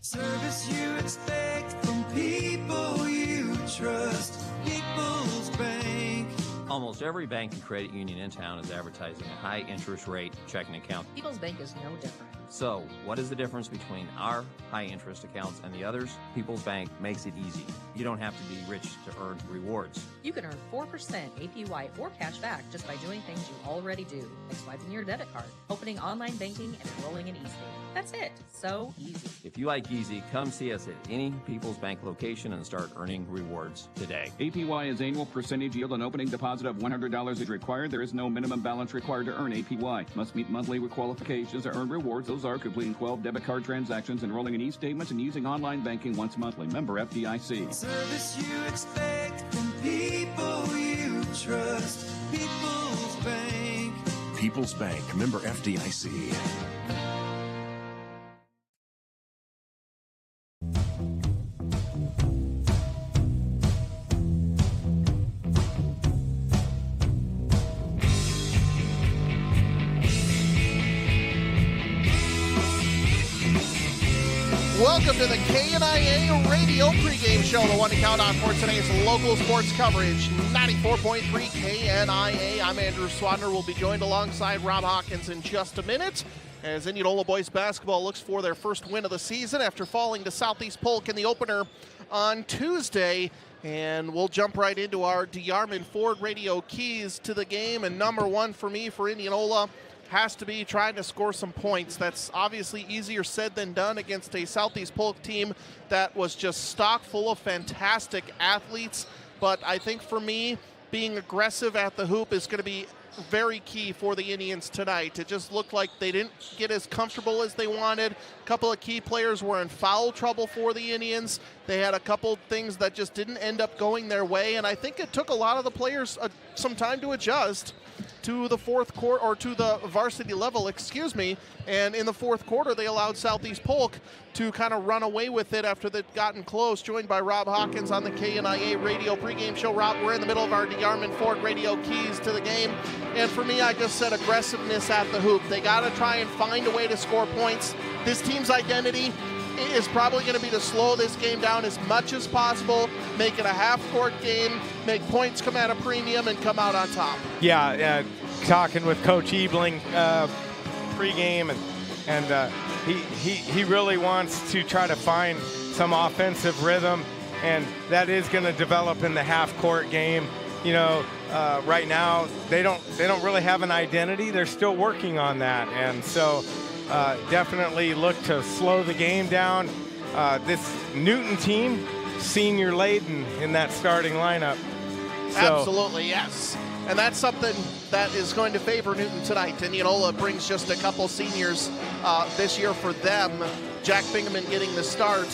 Service you expect from people you trust. People's Bank. Almost every bank and credit union in town is advertising a high interest rate checking account. People's Bank is no different. So, what is the difference between our high interest accounts and the others? People's Bank makes it easy. You don't have to be rich to earn rewards. You can earn 4% APY or cash back just by doing things you already do, like swiping your debit card, opening online banking, and enrolling in eState. That's it. So easy. If you like easy, come see us at any People's Bank location and start earning rewards today. APY is annual percentage yield. An opening deposit of $100 is required. There is no minimum balance required to earn APY. Must meet monthly qualifications to earn rewards. Those are completing 12 debit card transactions, enrolling in e-statements, and using online banking once monthly. Member FDIC. Service you expect from people you trust. People's Bank. People's Bank, member FDIC. Welcome to the KNIA Radio Pregame Show, the one to count on for today's local sports coverage, 94.3 KNIA. I'm Andrew Swadner. We'll be joined alongside Rob Hawkins in just a minute as Indianola boys basketball looks for their first win of the season after falling to Southeast Polk in the opener on Tuesday. And we'll jump right into our DeArmond Ford radio keys to the game. And number one for me for Indianola has to be trying to score some points. That's obviously easier said than done against a Southeast Polk team that was just stock full of fantastic athletes. But I think for me, being aggressive at the hoop is going to be very key for the Indians tonight. It just looked like they didn't get as comfortable as they wanted. A couple of key players were in foul trouble for the Indians. They had a couple things that just didn't end up going their way, and I think it took a lot of the players some time to adjust to the fourth quarter, or to the varsity level, and in the fourth quarter they allowed Southeast Polk to kind of run away with it after they'd gotten close. Joined by Rob Hawkins on the KNIA Radio Pregame Show. Rob, we're in the middle of our DeArmond Ford radio keys to the game, and for me, I just said aggressiveness at the hoop. They got to try and find a way to score points. This team's identity is probably going to be to slow this game down as much as possible, make it a half-court game, make points come at a premium, and come out on top. Yeah, talking with Coach Ebling pregame, and he really wants to try to find some offensive rhythm, and that is going to develop in the half-court game. You know, right now they don't really have an identity. They're still working on that, and so definitely look to slow the game down. This Newton team, senior laden in that starting lineup. So, absolutely, yes. And that's something that is going to favor Newton tonight. Indianola brings just a couple seniors this year for them. Jack Bingaman getting the start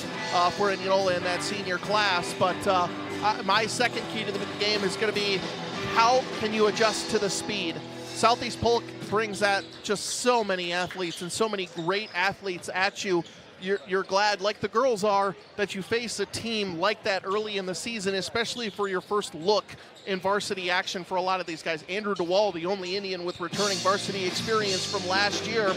for Indianola in that senior class. But my second key to the game is going to be, how can you adjust to the speed? Southeast Polk brings that, just so many athletes and so many great athletes at you. You're glad, like the girls are, that you face a team like that early in the season, especially for your first look in varsity action for a lot of these guys. Andrew DeWall, the only Indian with returning varsity experience from last year.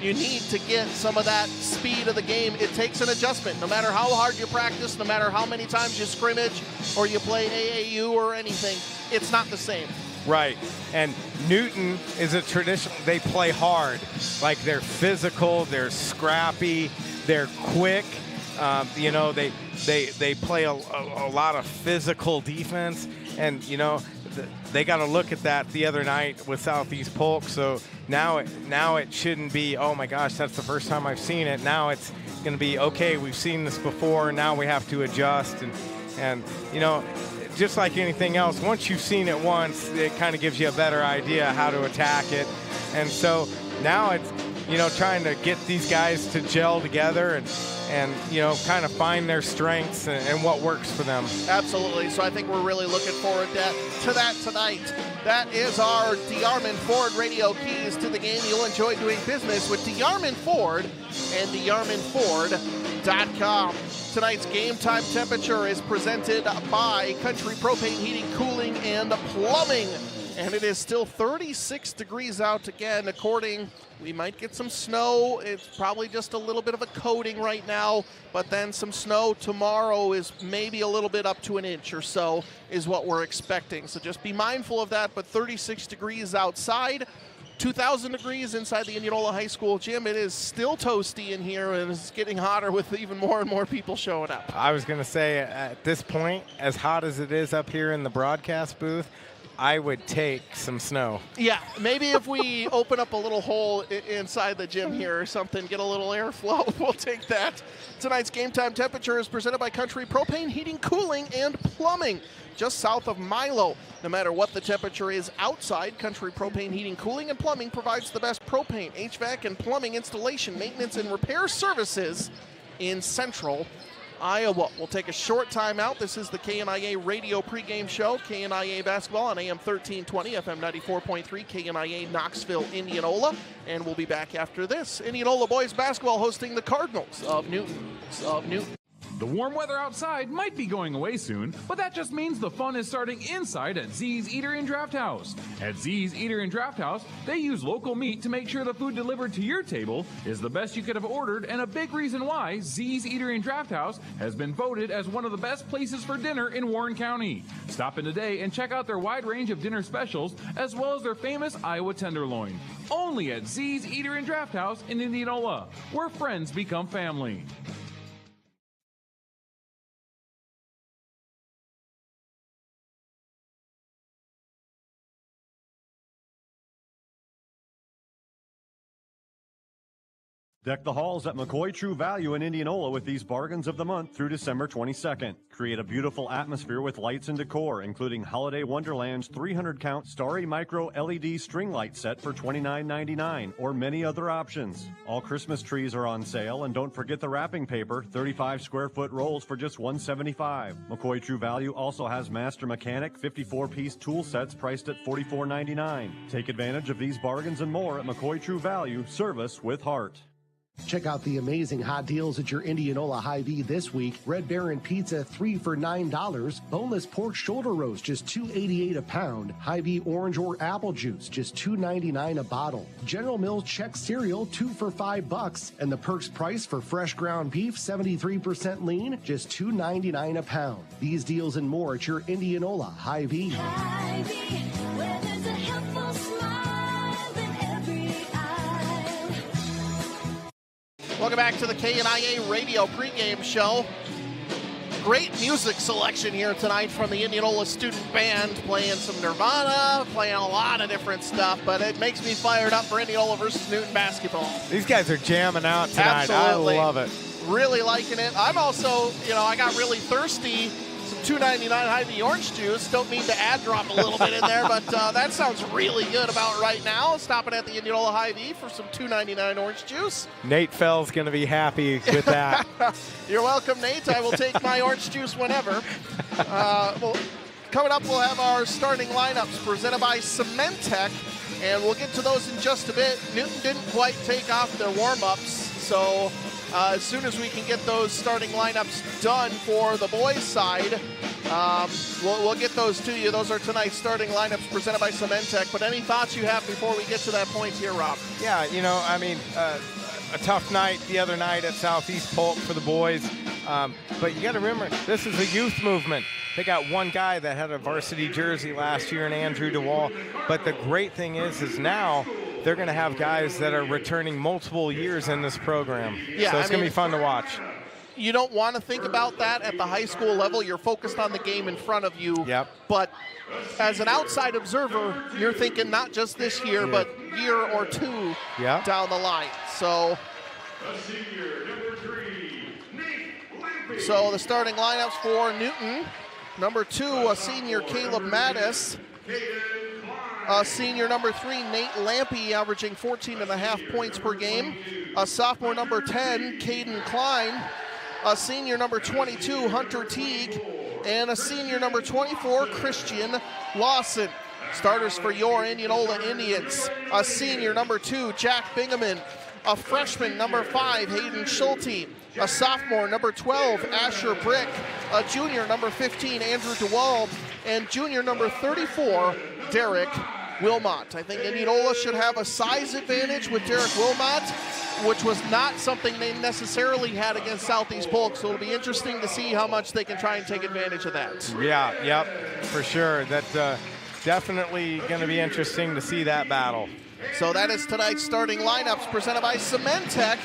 You need to get some of that speed of the game. It takes an adjustment. No matter how hard you practice, no matter how many times you scrimmage or you play AAU or anything, it's not the same. Right, and Newton is a traditional, they play hard. Like, they're physical, they're scrappy, they're quick. You know, they play a lot of physical defense, and, you know, they got to look at that the other night with Southeast Polk. So now it shouldn't be, oh my gosh, that's the first time I've seen it. Now it's going to be, okay, we've seen this before, now we have to adjust. And you know, just like anything else, once you've seen it once, it kind of gives you a better idea how to attack it. And so now it's, you know, trying to get these guys to gel together and you know, kind of find their strengths and what works for them. Absolutely. So I think we're really looking forward to that tonight. That is our DeArmond Ford radio keys to the game. You'll enjoy doing business with DeArmond Ford and DeArmondFord.com. Tonight's game time temperature is presented by Country Propane Heating, Cooling, and Plumbing. And it is still 36 degrees out again, we might get some snow. It's probably just a little bit of a coating right now, but then some snow tomorrow is maybe a little bit up to an inch or so is what we're expecting. So just be mindful of that, but 36 degrees outside, 2,000 degrees inside the Indianola High School gym. It is still toasty in here, and it's getting hotter with even more and more people showing up. I was going to say, at this point, as hot as it is up here in the broadcast booth, I would take some snow. Yeah, maybe if we open up a little hole inside the gym here or something, get a little airflow, we'll take that. Tonight's Game Time Temperature is presented by Country Propane Heating, Cooling, and Plumbing, just south of Milo. No matter what the temperature is outside, Country Propane Heating, Cooling, and Plumbing provides the best propane, HVAC, and plumbing installation, maintenance, and repair services in Central Iowa. We'll take a short time out. This is the KNIA Radio pregame show. KNIA basketball on AM 1320, FM 94.3, KNIA Knoxville, Indianola. And we'll be back after this. Indianola boys basketball hosting the Cardinals of Newton. The warm weather outside might be going away soon, but that just means the fun is starting inside at Z's Eater and Draft House. At Z's Eater and Draft House, they use local meat to make sure the food delivered to your table is the best you could have ordered, and a big reason why Z's Eater and Draft House has been voted as one of the best places for dinner in Warren County. Stop in today and check out their wide range of dinner specials, as well as their famous Iowa tenderloin. Only at Z's Eater and Draft House in Indianola, where friends become family. Deck the halls at McCoy True Value in Indianola with these bargains of the month through December 22nd. Create a beautiful atmosphere with lights and decor, including Holiday Wonderland's 300-count Starry Micro LED string light set for $29.99, or many other options. All Christmas trees are on sale, and don't forget the wrapping paper, 35-square-foot rolls for just $175. McCoy True Value also has Master Mechanic 54-piece tool sets priced at $44.99. Take advantage of these bargains and more at McCoy True Value, service with heart. Check out the amazing hot deals at your Indianola Hy-Vee this week. Red Baron Pizza, 3 for $9. Boneless pork shoulder roast, just $2.88 a pound. Hy-Vee orange or apple juice, just $2.99 a bottle. General Mills Chex cereal, 2 for $5. And the Perks price for fresh ground beef, 73% lean, just $2.99 a pound. These deals and more at your Indianola Hy-Vee. Hy-Vee, where there's a helpful smile in every eye. Welcome back to the KNIA Radio pregame show. Great music selection here tonight from the Indianola Student Band, playing some Nirvana, playing a lot of different stuff, but it makes me fired up for Indianola versus Newton basketball. These guys are jamming out tonight. Absolutely. I love it. Really liking it. I'm also, I got really thirsty. Some $2.99 Hy-Vee orange juice. Don't mean to ad drop a little bit in there, but that sounds really good about right now. Stopping at the Indianola Hy-Vee for some $2.99 orange juice. Nate Fell's going to be happy with that. You're welcome, Nate. I will take my orange juice whenever. Coming up, we'll have our starting lineups presented by Cementech, and we'll get to those in just a bit. Newton didn't quite take off their warm-ups, so as soon as we can get those starting lineups done for the boys' side, we'll get those to you. Those are tonight's starting lineups presented by Cementech. But any thoughts you have before we get to that point here, Rob? Yeah, a tough night the other night at Southeast Polk for the boys. But you got to remember, this is a youth movement. They got one guy that had a varsity jersey last year in Andrew DeWall. But the great thing is now they're going to have guys that are returning multiple years in this program. Yeah, so it's going to be fun to watch. You don't want to think about that at the high school level. You're focused on the game in front of you. Yep. But as an outside observer, you're thinking not just this year, but year or two down the line. So the starting lineups for Newton. Number 2, a senior Caleb Mattis. Senior number 3, Nate Lampy, averaging 14.5 points per game. Sophomore number 10, Caden Klein. Senior number 22, Hunter Teague. And a senior number 24, Christian Lawson. Starters for your Indianola Indians. A senior number 2, Jack Bingaman. A freshman number 5, Hayden Schulte. A sophomore number 12, Asher Brick. A junior number 15, Andrew DeWald. And junior number 34, Derek Wilmot. I think Indianola should have a size advantage with Derek Wilmot, which was not something they necessarily had against Southeast Polk, so it'll be interesting to see how much they can try and take advantage of that. Yeah, yep, for sure. That's definitely going to be interesting to see that battle. So that is tonight's starting lineups presented by Cementech.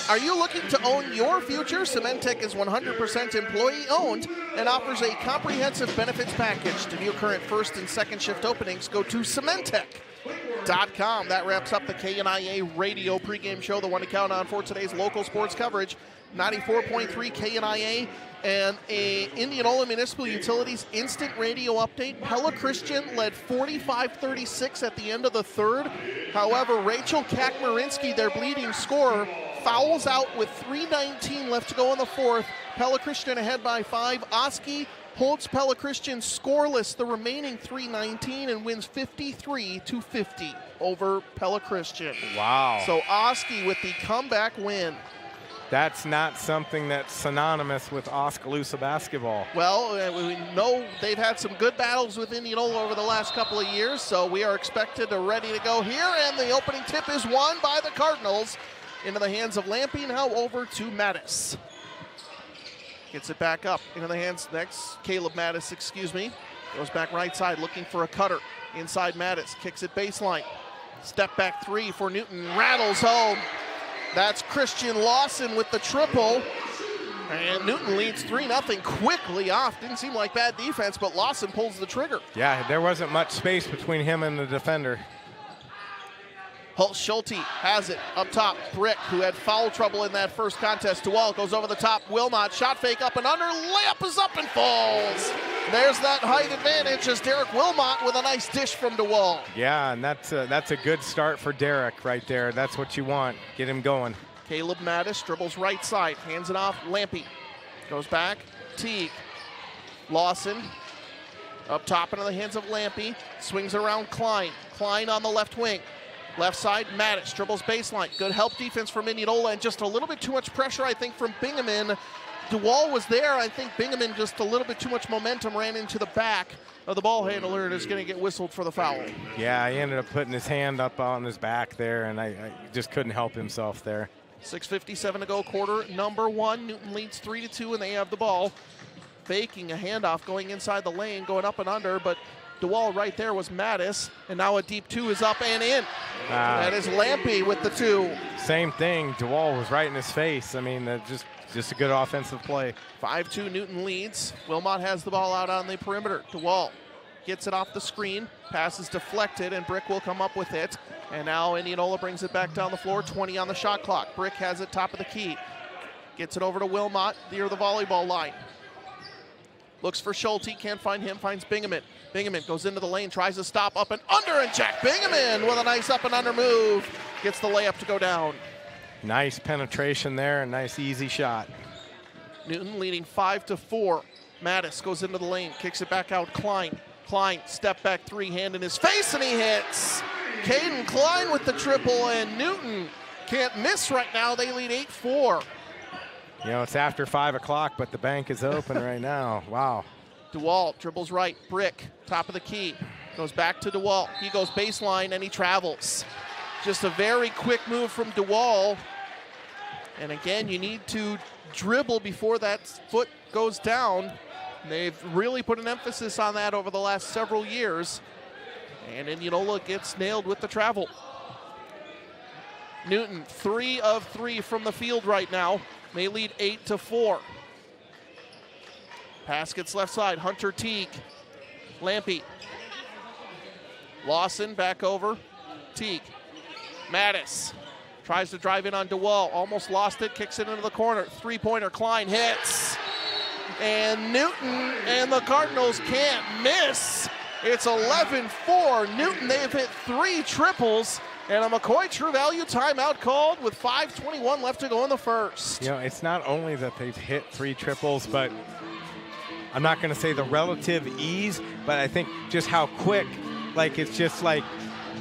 Are you looking to own your future? Cementech is 100% employee-owned and offers a comprehensive benefits package. To view current first and second shift openings, go to cementech.com. That wraps up the KNIA radio pregame show, the one to count on for today's local sports coverage. 94.3 KNIA and a Indianola Municipal Utilities instant radio update. Pella Christian led 45-36 at the end of the third. However, Rachel Kakmarinsky, their bleeding scorer, fouls out with 3:19 left to go in the fourth. Pella Christian ahead by 5. Oski holds Pella Christian scoreless the remaining 3:19 and wins 53-50 over Pella Christian. Wow. So Oski with the comeback win. That's not something that's synonymous with Oskaloosa basketball. Well, we know they've had some good battles with Indianola over the last couple of years, so we are expected to ready to go here, and the opening tip is won by the Cardinals into the hands of Lampy. Now over to Mattis. Gets it back up into the hands next. Caleb Mattis, goes back right side looking for a cutter. Inside Mattis, kicks it baseline. Step back three for Newton, rattles home. That's Christian Lawson with the triple. And Newton leads 3-0 quickly off. Didn't seem like bad defense, but Lawson pulls the trigger. Yeah, there wasn't much space between him and the defender. Schulte has it up top. Brick, who had foul trouble in that first contest. DeWall goes over the top. Wilmot, shot fake up and under. Layup is up and falls. There's that height advantage as Derek Wilmot with a nice dish from DeWall. Yeah, and that's a good start for Derek right there. That's what you want. Get him going. Caleb Mattis dribbles right side. Hands it off. Lampy goes back. Teague. Lawson up top into the hands of Lampy. Swings it around Klein. Klein on the left wing. Left side, Mattis dribbles baseline. Good help defense from Indianola and just a little bit too much pressure, I think, from Bingaman. DeWall was there. I think Bingaman just a little bit too much momentum ran into the back of the ball handler and is going to get whistled for the foul. Yeah, he ended up putting his hand up on his back there, and I just couldn't help himself there. 6:57 to go, quarter number one. Newton leads 3-2, and they have the ball. Faking a handoff, going inside the lane, going up and under, but DeWall right there was Mattis, and now a deep two is up and in. That is Lampy with the two. Same thing. DeWall was right in his face. I mean, just a good offensive play. 5-2, Newton leads. Wilmot has the ball out on the perimeter. DeWall gets it off the screen. Pass is deflected, and Brick will come up with it. And now Indianola brings it back down the floor. 20 on the shot clock. Brick has it top of the key. Gets it over to Wilmot near the volleyball line. Looks for Schulte, can't find him, finds Bingaman. Bingaman goes into the lane, tries to stop up and under, and Jack Bingaman with a nice up and under move. Gets the layup to go down. Nice penetration there, a nice easy shot. Newton leading 5-4. Mattis goes into the lane, kicks it back out, Klein. Klein, step back three, hand in his face, and he hits. Caden Klein with the triple, and Newton can't miss right now. They lead 8-4. You know, it's after 5 o'clock, but the bank is open right now. Wow. DeWall dribbles right. Brick, top of the key. Goes back to DeWall. He goes baseline, and he travels. Just a very quick move from DeWall. And again, you need to dribble before that foot goes down. They've really put an emphasis on that over the last several years. And Indianola gets nailed with the travel. Newton, 3 of 3 from the field right now. They lead 8-4. Pass gets left side. Hunter Teague. Lampy. Lawson back over. Teague. Mattis tries to drive in on DeWall. Almost lost it. Kicks it into the corner. Three-pointer. Klein hits. And Newton and the Cardinals can't miss. It's 11-4. Newton, they've hit 3 triples. And a McCoy True Value timeout called with 5:21 left to go in the first. You know, it's not only that they've hit 3 triples, but I'm not going to say the relative ease, but I think just how quick, like it's just like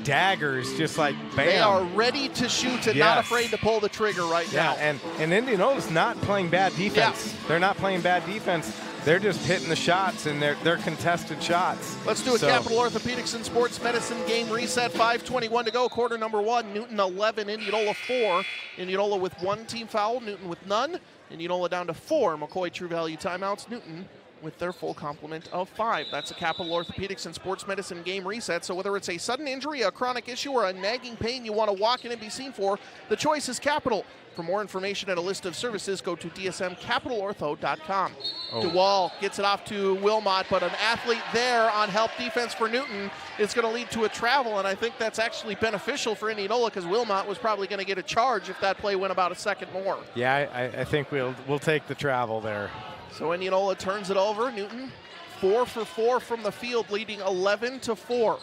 daggers, just like bam. They are ready to shoot and not afraid to pull the trigger right now. And Indianola's not playing bad defense. They're not playing bad defense. they're just hitting the shots, and they're contested shots. Let's do a Capital Orthopedics and Sports Medicine game reset. 5:21 to go. Quarter number 1. Newton 11, Indianola 4. Indianola with 1 team foul, Newton with none. Indianola down to 4 McCoy True Value timeouts. Newton with their full complement of 5. That's a Capital Orthopedics and Sports Medicine game reset. So whether it's a sudden injury, a chronic issue, or a nagging pain you want to walk in and be seen for, the choice is Capital. For more information and a list of services, go to dsmcapitalortho.com. DeWall gets it off to Wilmot, but an athlete there on help defense for Newton is going to lead to a travel, and I think that's actually beneficial for Indianola because Wilmot was probably going to get a charge if that play went about a second more. Yeah, I think we'll take the travel there. So Indianola turns it over. Newton 4 for 4 from the field, leading 11-4.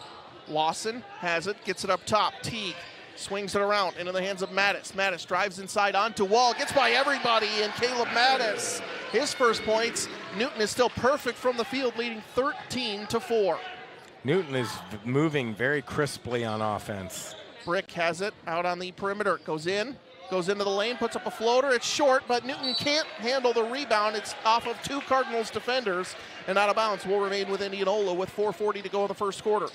Lawson has it, gets it up top. Teague swings it around into the hands of Mattis. Mattis drives inside onto Wall, gets by everybody, and Caleb Mattis, his first points. Newton is still perfect from the field, leading 13-4. Newton is moving very crisply on offense. Brick has it out on the perimeter, goes into the lane, puts up a floater. It's short, but Newton can't handle the rebound. It's off of 2 Cardinals defenders, and out of bounds will remain with Indianola with 4:40 to go in the first quarter.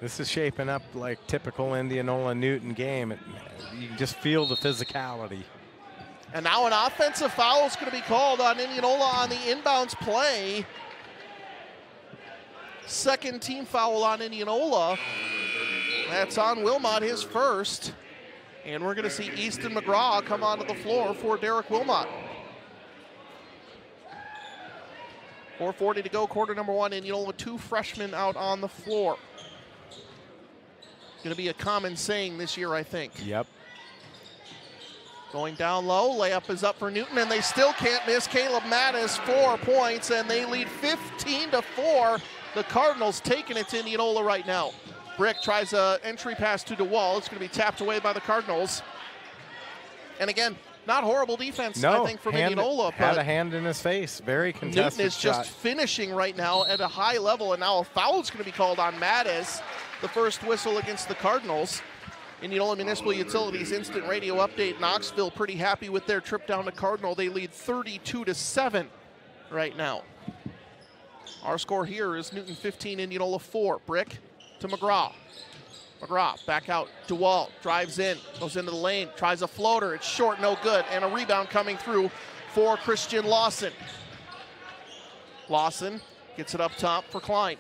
This is shaping up like typical Indianola Newton game. You can just feel the physicality. And now an offensive foul is going to be called on Indianola on the inbounds play. Second team foul on Indianola. That's on Wilmot, his first. And we're going to see Easton McGraw come onto the floor for Derek Wilmot. 4:40 to go, quarter number 1. Indianola with 2 freshmen out on the floor. Going to be a common saying this year, I think. Yep. Going down low, layup is up for Newton, and they still can't miss. Caleb Mattis, 4 points, and they lead 15-4. The Cardinals taking it to Indianola right now. Brick tries an entry pass to DeWall. It's going to be tapped away by the Cardinals. And again, not horrible defense, I think, from Indianola. Had a hand in his face. Very contested Newton is shot. just finishing right now at a high level, and now a foul is going to be called on Mattis. The first whistle against the Cardinals. Indianola Municipal Utilities Instant Radio Update. Knoxville pretty happy with their trip down to Cardinal. They lead 32-7 right now. Our score here is Newton 15, Indianola 4. Brick to McGraw. McGraw back out. DeWalt drives in, goes into the lane, tries a floater. It's short, no good. And a rebound coming through for Christian Lawson. Lawson gets it up top for Klein.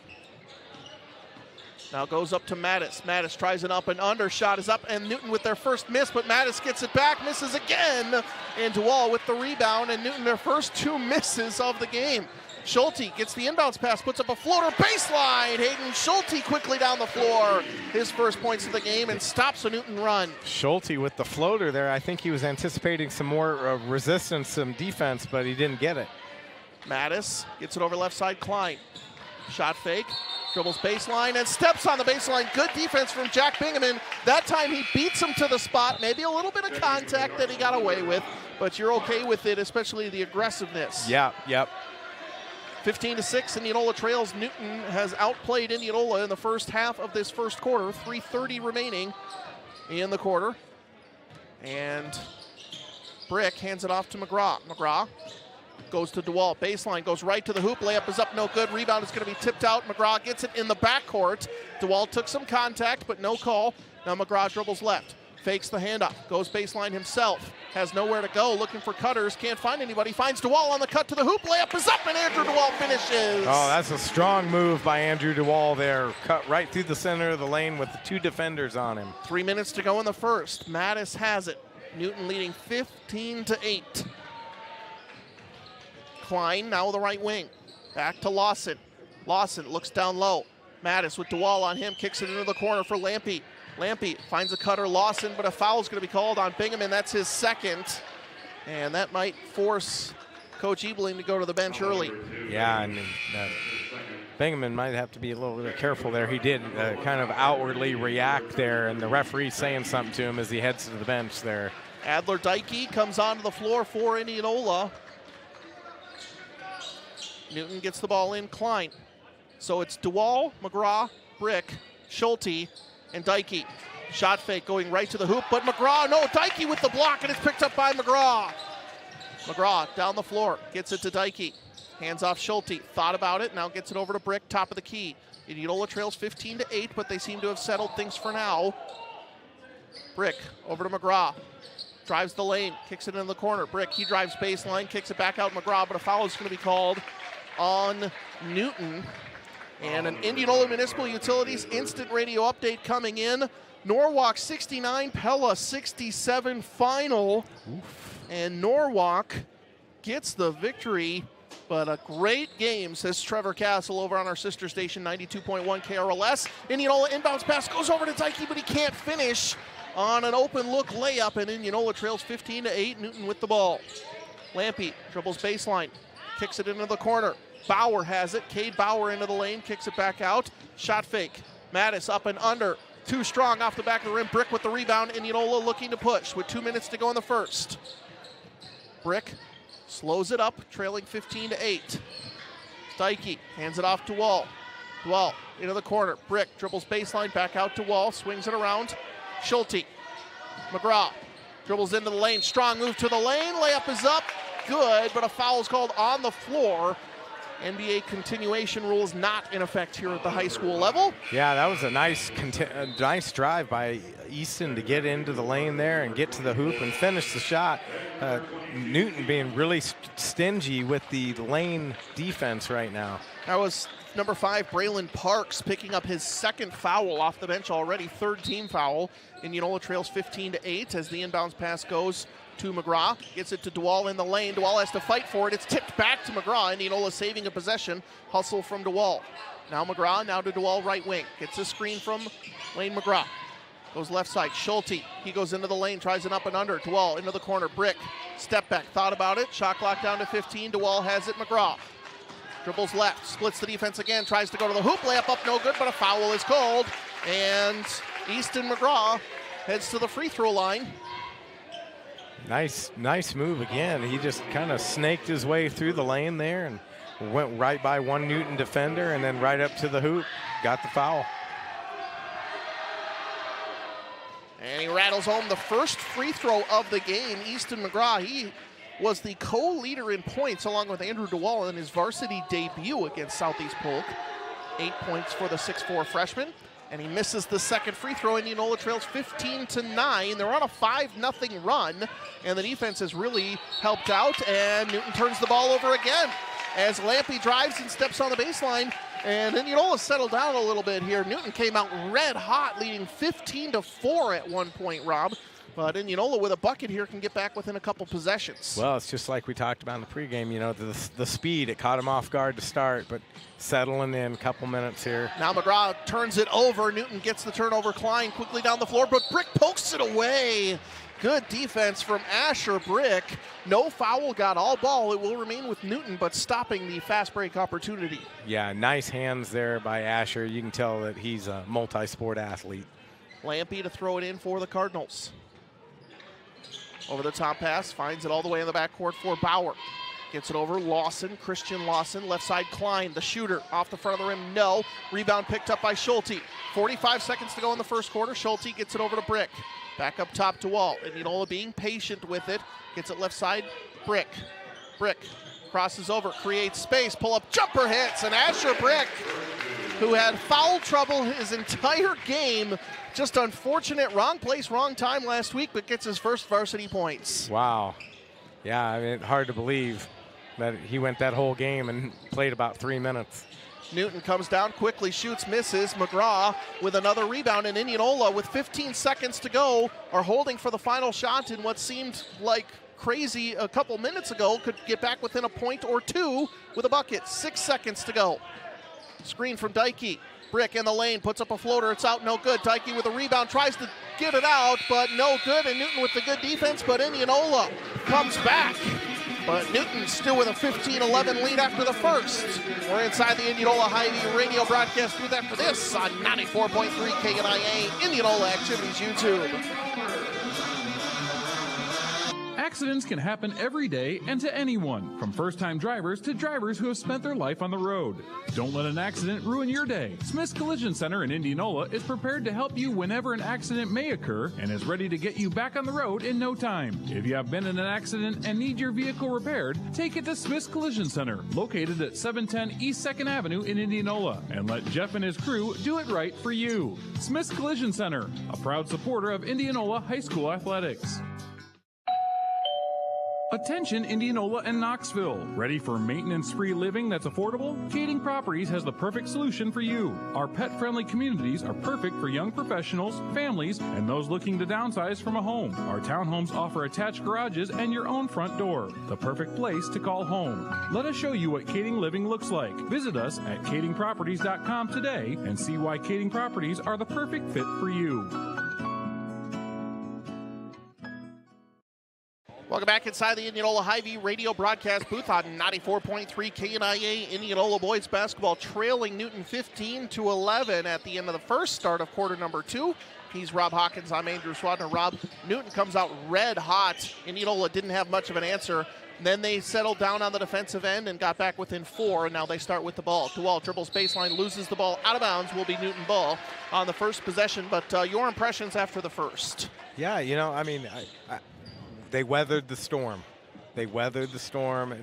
Now goes up to Mattis. Mattis tries an up and under. Shot is up, and Newton with their first miss, but Mattis gets it back, misses again. And DeWall with the rebound, and Newton their first 2 misses of the game. Schulte gets the inbounds pass, puts up a floater, baseline. Hayden Schulte quickly down the floor. His first points of the game and stops a Newton run. Schulte with the floater there. I think he was anticipating some more resistance, some defense, but he didn't get it. Mattis gets it over left side, Klein. Shot fake, dribbles baseline, and steps on the baseline. Good defense from Jack Bingaman. That time he beats him to the spot. Maybe a little bit of contact that he got away with, but you're okay with it, especially the aggressiveness. Yeah, yep. 15-6, Indianola trails. Newton has outplayed Indianola in the first half of this first quarter. 3:30 remaining in the quarter. And Brick hands it off to McGraw. McGraw goes to DeWalt. Baseline goes right to the hoop. Layup is up, no good. Rebound is going to be tipped out. McGraw gets it in the backcourt. DeWalt took some contact, but no call. Now McGraw dribbles left. Fakes the handoff. Goes baseline himself. Has nowhere to go. Looking for cutters. Can't find anybody. Finds DeWalt on the cut to the hoop. Layup is up, and Andrew DeWalt finishes. Oh, that's a strong move by Andrew DeWall there. Cut right through the center of the lane with the 2 defenders on him. 3 minutes to go in the first. Mattis has it. Newton leading 15-8. Klein now the right wing. Back to Lawson. Lawson looks down low. Mattis with DeWall on him. Kicks it into the corner for Lampy. Lampy finds a cutter, Lawson, but a foul is going to be called on Bingaman. That's his second. And that might force Coach Ebeling to go to the bench early. Yeah, and Bingaman might have to be a little bit careful there. He did kind of outwardly react there, and the referee saying something to him as he heads to the bench there. Adler Dykey comes onto the floor for Indianola. Newton gets the ball in, Klein. So it's DeWall, McGraw, Brick, Schulte, and Dykey. Shot fake going right to the hoop, but McGraw, no, Dykey with the block, and it's picked up by McGraw. McGraw down the floor, gets it to Dykey. Hands off Schulte. Thought about it. Now gets it over to Brick, top of the key. Indianola trails 15-8, but they seem to have settled things for now. Brick over to McGraw. Drives the lane, kicks it into the corner. Brick, he drives baseline, kicks it back out McGraw, but a foul is going to be called on Newton. And an Indianola Municipal Utilities instant radio update coming in. Norwalk 69, Pella 67 final. And Norwalk gets the victory, but a great game, says Trevor Castle over on our sister station, 92.1 KRLS. Indianola inbounds pass goes over to Tyke, but he can't finish on an open look layup, and Indianola trails 15-8. Newton with the ball. Lampy dribbles baseline, kicks it into the corner. Bauer has it. Cade Bauer into the lane, kicks it back out. Shot fake. Mattis up and under. Too strong off the back of the rim. Brick with the rebound. Indianola looking to push with 2 minutes to go in the first. Brick slows it up, trailing 15-8. Dykey hands it off to Wall. Dwell into the corner. Brick dribbles baseline, back out to Wall, swings it around. Schulte. McGraw dribbles into the lane. Strong move to the lane. Layup is up. Good, but a foul is called on the floor. NBA continuation rules not in effect here at the high school level. Yeah, that was a nice drive by Easton to get into the lane there and get to the hoop and finish the shot. Newton being really stingy with the lane defense right now. That was number 5, Braylon Parks, picking up his second foul off the bench already, third team foul. Indianola trails 15-8 as the inbounds pass goes to McGraw. Gets it to DeWall in the lane. DeWall has to fight for it. It's tipped back to McGraw. Indianola saving a possession. Hustle from DeWall. Now McGraw, now to DeWall right wing. Gets a screen from Lane McGraw. Goes left side. Schulte. He goes into the lane, tries an up and under. DeWall into the corner. Brick. Step back. Thought about it. Shot clock down to 15. DeWall has it. McGraw dribbles left. Splits the defense again. Tries to go to the hoop. Layup up no good, but a foul is called. And Easton McGraw heads to the free throw line. Nice move again. He just kind of snaked his way through the lane there and went right by one Newton defender and then right up to the hoop. Got the foul. And he rattles home the first free throw of the game. Easton McGraw, he was the co-leader in points along with Andrew DeWall in his varsity debut against Southeast Polk. 8 points for the 6'4 freshman. And he misses the second free throw. Indianola trails 15-9. They're on a 5-0 run, and the defense has really helped out, and Newton turns the ball over again as Lampy drives and steps on the baseline, and Indianola settled down a little bit here. Newton came out red hot, leading 15-4 at one point, Rob. But Indianola with a bucket here can get back within a couple possessions. Well, it's just like we talked about in the pregame, you know, the speed. It caught him off guard to start, but settling in a couple minutes here. Now McGraw turns it over. Newton gets the turnover. Klein quickly down the floor, but Brick pokes it away. Good defense from Asher Brick. No foul, got all ball. It will remain with Newton, but stopping the fast break opportunity. Yeah, nice hands there by Asher. You can tell that he's a multi-sport athlete. Lampy to throw it in for the Cardinals. Over the top pass, finds it all the way in the backcourt for Bauer. Gets it over Lawson, Christian Lawson, left side Klein, the shooter, off the front of the rim, no. Rebound picked up by Schulte. 45 seconds to go in the first quarter. Schulte gets it over to Brick. Back up top to Wall. Indianola being patient with it. Gets it left side, Brick. Brick crosses over, creates space, pull-up jumper hits, and Asher Brick, who had foul trouble his entire game, just unfortunate, wrong place, wrong time last week, but gets his first varsity points. Wow. Yeah, I mean, hard to believe that he went that whole game and played about 3 minutes. Newton comes down quickly, shoots, misses. McGraw with another rebound, and Indianola with 15 seconds to go are holding for the final shot in what seemed like crazy a couple minutes ago. Could get back within a point or two with a bucket. 6 seconds to go. Screen from Dykey. Brick in the lane, puts up a floater, it's out, no good. Dykey with a rebound, tries to get it out, but no good, and Newton with the good defense, but Indianola comes back. But Newton still with a 15-11 lead after the first. We're inside the Indianola Hy-Vee radio broadcast booth after this on 94.3 KNIA, Indianola Activities YouTube. Accidents can happen every day and to anyone, from first-time drivers to drivers who have spent their life on the road. Don't let an accident ruin your day. Smith's Collision Center in Indianola is prepared to help you whenever an accident may occur and is ready to get you back on the road in no time. If you have been in an accident and need your vehicle repaired, take it to Smith's Collision Center, located at 710 East 2nd Avenue in Indianola, and let Jeff and his crew do it right for you. Smith's Collision Center, a proud supporter of Indianola High School athletics. Attention Indianola and Knoxville. Ready for maintenance-free living that's affordable? Kading Properties has the perfect solution for you. Our pet-friendly communities are perfect for young professionals, families, and those looking to downsize from a home. Our townhomes offer attached garages and your own front door. The perfect place to call home. Let us show you what Kading living looks like. Visit us at kadingproperties.com today and see why Kading Properties are the perfect fit for you. Welcome back inside the Indianola Hy-Vee radio broadcast booth on 94.3 KNIA. Indianola boys basketball trailing Newton 15-11 at the end of the first, start of quarter number 2. He's Rob Hawkins. I'm Andrew Swadner. Rob, Newton comes out red hot. Indianola didn't have much of an answer. Then they settled down on the defensive end and got back within 4, and now they start with the ball. DeWalt dribbles baseline, loses the ball out of bounds, will be Newton ball on the first possession. But your impressions after the first? Yeah, they weathered the storm.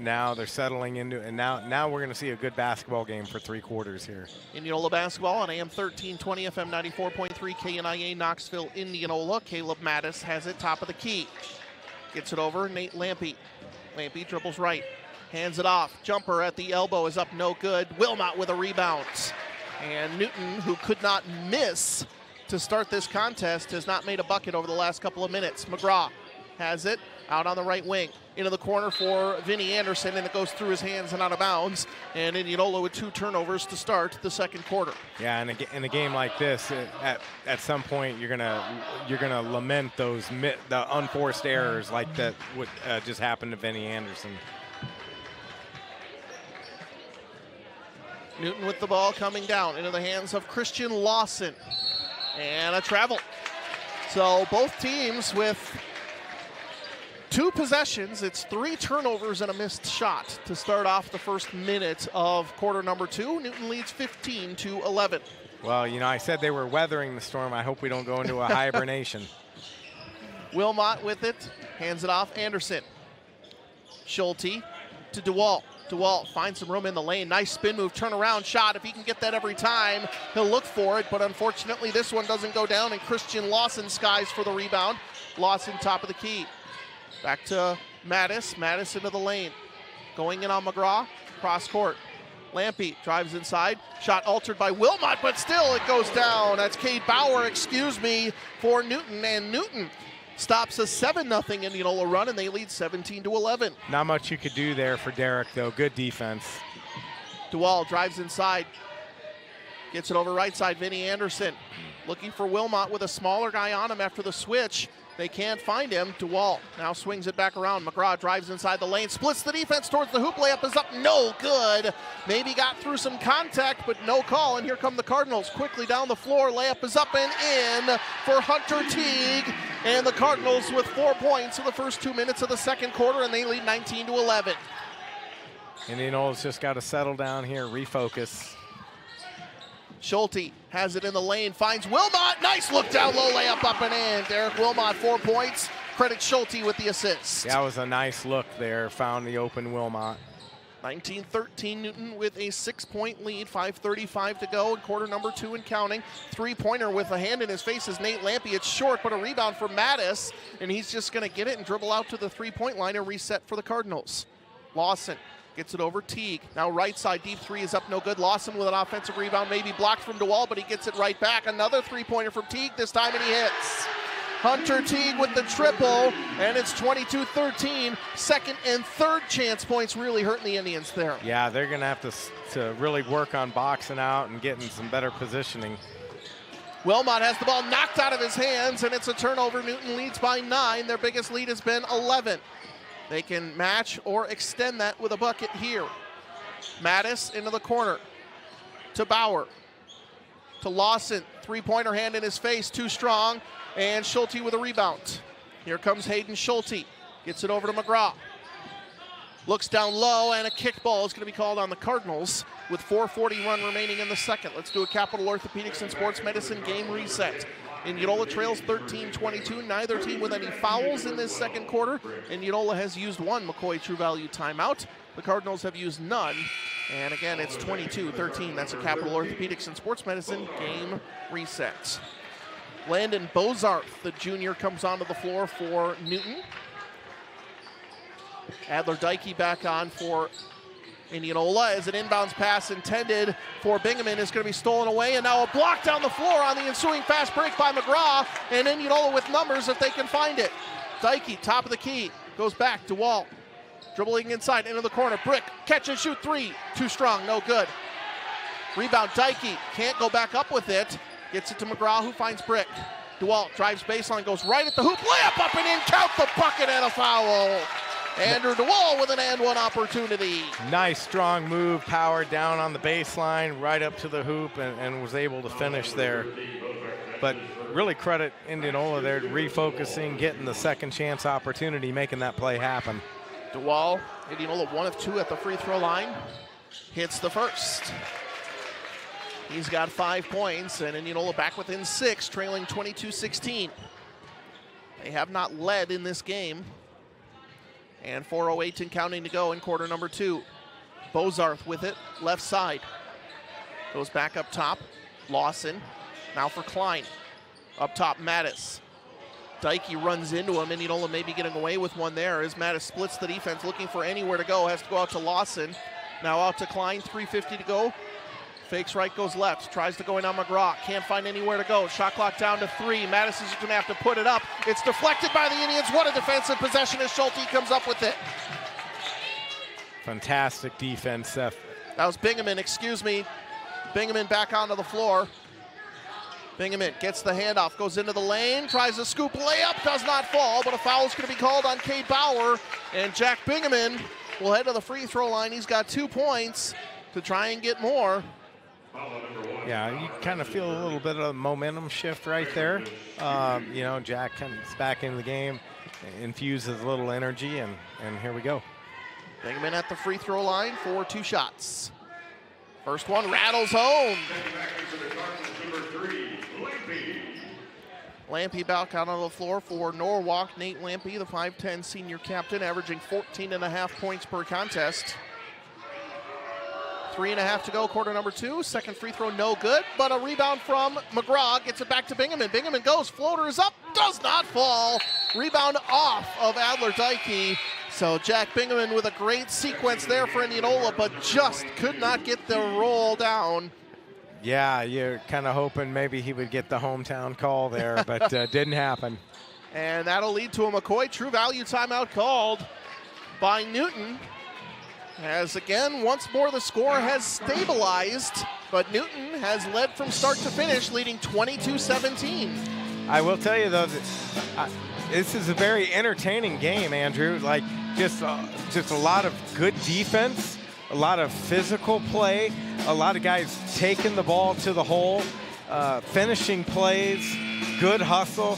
Now they're settling into, and now we're going to see a good basketball game for 3 quarters here. Indianola basketball on AM 1320, FM 94.3, KNIA, Knoxville, Indianola. Caleb Mattis has it, top of the key. Gets it over, Nate Lampy. Lampy dribbles right, hands it off. Jumper at the elbow is up, no good. Wilmot with a rebound. And Newton, who could not miss to start this contest, has not made a bucket over the last couple of minutes. McGraw has it out on the right wing, into the corner for Vinny Anderson, and it goes through his hands and out of bounds. And Indianola with 2 turnovers to start the second quarter. Yeah, and in a game like this, at some point you're gonna lament the unforced errors like that would just happened to Vinny Anderson. Newton with the ball coming down into the hands of Christian Lawson, and a travel. So both teams with 2 possessions. It's 3 turnovers and a missed shot to start off the first minute of quarter number 2. Newton leads 15-11. Well, I said they were weathering the storm. I hope we don't go into a hibernation. Wilmot with it, hands it off. Anderson. Schulte to DeWalt. DeWalt finds some room in the lane. Nice spin move, turnaround shot. If he can get that every time, he'll look for it. But unfortunately, this one doesn't go down, and Christian Lawson skies for the rebound. Lawson top of the key. Back to Mattis. Mattis into the lane. Going in on McGraw. Cross court. Lampy drives inside. Shot altered by Wilmot, but still it goes down. That's Cade Bauer, for Newton. And Newton stops a 7-0 Indianola run, and they lead 17-11. Not much you could do there for Derek, though. Good defense. DeWall drives inside. Gets it over right side. Vinny Anderson looking for Wilmot with a smaller guy on him after the switch. They can't find him. DeWalt now swings it back around. McGraw drives inside the lane, splits the defense towards the hoop. Layup is up, no good. Maybe got through some contact, but no call. And here come the Cardinals quickly down the floor. Layup is up and in for Hunter Teague. And the Cardinals with 4 points in the first 2 minutes of the second quarter, and they lead 19-11. Indianola's just got to settle down here, refocus. Schulte has it in the lane, finds Wilmot. Nice look down low, layup up and in. Derek Wilmot, 4 points. Credit Schulte with the assist. That was a nice look there, found the open Wilmot. 19-13, Newton with a 6-point lead, 5:35 to go in quarter number 2 and counting. 3-pointer with a hand in his face is Nate Lampy. It's short, but a rebound for Mattis, and he's just going to get it and dribble out to the 3-point line and reset for the Cardinals. Lawson gets it over Teague. Now right side, deep 3 is up, no good. Lawson with an offensive rebound, maybe blocked from DeWall, but he gets it right back. Another 3-pointer from Teague this time, and he hits. Hunter Teague with the triple, and it's 22-13. Second and third chance points really hurting the Indians there. Yeah, they're going to have to really work on boxing out and getting some better positioning. Wilmot has the ball knocked out of his hands, and it's a turnover. Newton leads by 9. Their biggest lead has been 11. They can match or extend that with a bucket here. Mattis into the corner to Bauer. To Lawson, 3-pointer hand in his face, too strong. And Schulte with a rebound. Here comes Hayden Schulte. Gets it over to McGraw. Looks down low, and a kickball is going to be called on the Cardinals with 4:40 run remaining in the second. Let's do a Capital Orthopedics and Sports Medicine game reset. Indianola trails 13-22. Neither team with any fouls in this second quarter. Indianola has used one McCoy True Value timeout. The Cardinals have used none. And again, it's 22-13. That's a Capital Orthopedics and Sports Medicine game reset. Landon Bozarth, the junior, comes onto the floor for Newton. Adler Dykey back on for Indianola as an inbounds pass intended for Bingaman is going to be stolen away, and now a block down the floor on the ensuing fast break by McGraw, and Indianola with numbers if they can find it. Dykey, top of the key, goes back to Wall. Dribbling inside, into the corner, Brick, catch and shoot three, too strong, no good. Rebound, Dykey, can't go back up with it, gets it to McGraw, who finds Brick. DeWalt drives baseline, goes right at the hoop, layup up and in, count the bucket and a foul. Andrew DeWall with an and one opportunity. Nice strong move, power down on the baseline, right up to the hoop, and was able to finish there. But really credit Indianola there, refocusing, getting the second chance opportunity, making that play happen. DeWall, Indianola 1 of 2 at the free throw line, hits the first. He's got 5 points, and Indianola back within 6, trailing 22-16. They have not led in this game. And 4:08 and counting to go in quarter number 2. Bozarth with it, left side. Goes back up top. Lawson, now for Klein. Up top, Mattis. Dykey runs into him, and Indianola maybe getting away with one there as Mattis splits the defense, looking for anywhere to go. Has to go out to Lawson. Now out to Klein, 3:50 to go. Fakes right, goes left. Tries to go in on McGraw. Can't find anywhere to go. Shot clock down to 3. Mattis is going to have to put it up. It's deflected by the Indians. What a defensive possession as Schulte comes up with it. Fantastic defense, Seth. That was Bingaman, excuse me. Bingaman back onto the floor. Bingaman gets the handoff, goes into the lane, tries a scoop layup, does not fall, but a foul is going to be called on Cade Bauer. And Jack Bingaman will head to the free throw line. He's got 2 points to try and get more. Yeah, you kind of feel a little bit of a momentum shift right there. You know, Jack comes back into the game, infuses a little energy, and here we go. Bingaman at the free throw line for 2 shots. First one rattles home. Lampy back out on the floor for Norwalk. Nate Lampy, the 5'10 senior captain, averaging 14.5 points per contest. 3.5 to go, quarter number 2. Second free throw, no good, but a rebound from McGraw gets it back to Bingaman. Bingaman goes, floater is up, does not fall. Rebound off of Adler Dykey. So Jack Bingaman with a great sequence there for Indianola, but just could not get the roll down. Yeah, you're kind of hoping maybe he would get the hometown call there, but didn't happen. And that'll lead to a McCoy True Value timeout called by Newton. As again, once more the score has stabilized, but Newton has led from start to finish, leading 22-17. I will tell you though, this is a very entertaining game, Andrew. Like just a lot of good defense, a lot of physical play, a lot of guys taking the ball to the hole, finishing plays, good hustle.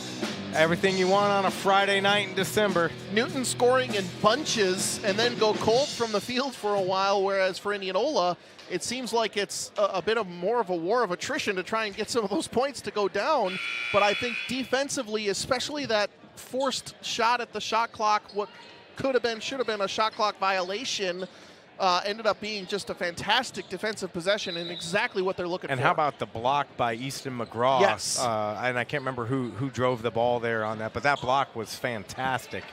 Everything you want on a Friday night in December. Newton scoring in bunches and then go cold from the field for a while, whereas for Indianola, it seems like it's a bit of more of a war of attrition to try and get some of those points to go down. But I think defensively, especially that forced shot at the shot clock, what could have been, should have been a shot clock violation, ended up being just a fantastic defensive possession and exactly what they're looking for. And how about the block by Easton McGraw? Yes. And I can't remember who drove the ball there on that, but that block was fantastic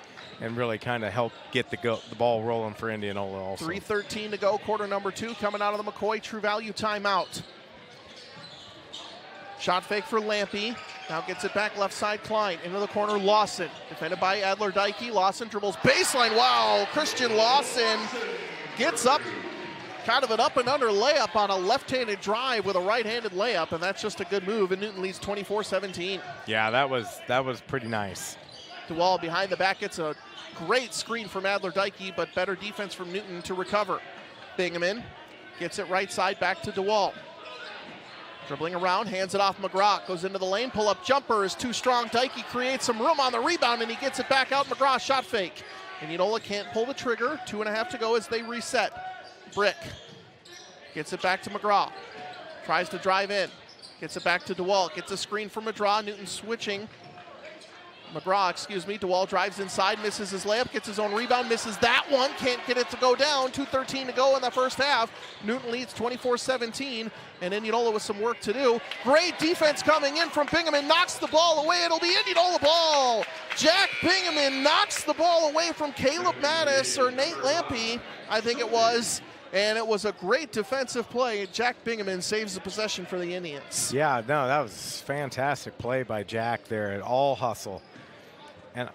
and really kind of helped get the ball rolling for Indianola also. 3:13 to go, quarter number 2, coming out of the McCoy True Value timeout. Shot fake for Lampy. Now gets it back left side, Klein. Into the corner, Lawson. Defended by Adler Dykey. Lawson dribbles baseline. Wow, Christian Lawson gets up, kind of an up and under layup on a left-handed drive with a right-handed layup, and that's just a good move, and Newton leads 24-17. Yeah, that was pretty nice. DeWall behind the back gets a great screen from Adler Dykey, but better defense from Newton to recover. Bingaman gets it right side back to DeWall. Dribbling around, hands it off McGraw, goes into the lane, pull-up jumper is too strong. Dykey creates some room on the rebound, and he gets it back out. McGraw shot fake. Indianola can't pull the trigger. 2.5 to go as they reset. Brick gets it back to McGraw. Tries to drive in. Gets it back to DeWalt. Gets a screen from McGraw. Newton switching. DeWalt drives inside, misses his layup, gets his own rebound, misses that one, can't get it to go down. 2:13 to go in the first half. Newton leads 24-17, and Indianola with some work to do. Great defense coming in from Bingaman, knocks the ball away. It'll be Indianola ball. Jack Bingaman knocks the ball away from Caleb Mattis, or Nate Lampy, I think it was. And it was a great defensive play. Jack Bingaman saves the possession for the Indians. Yeah, no, that was fantastic play by Jack there at all hustle. And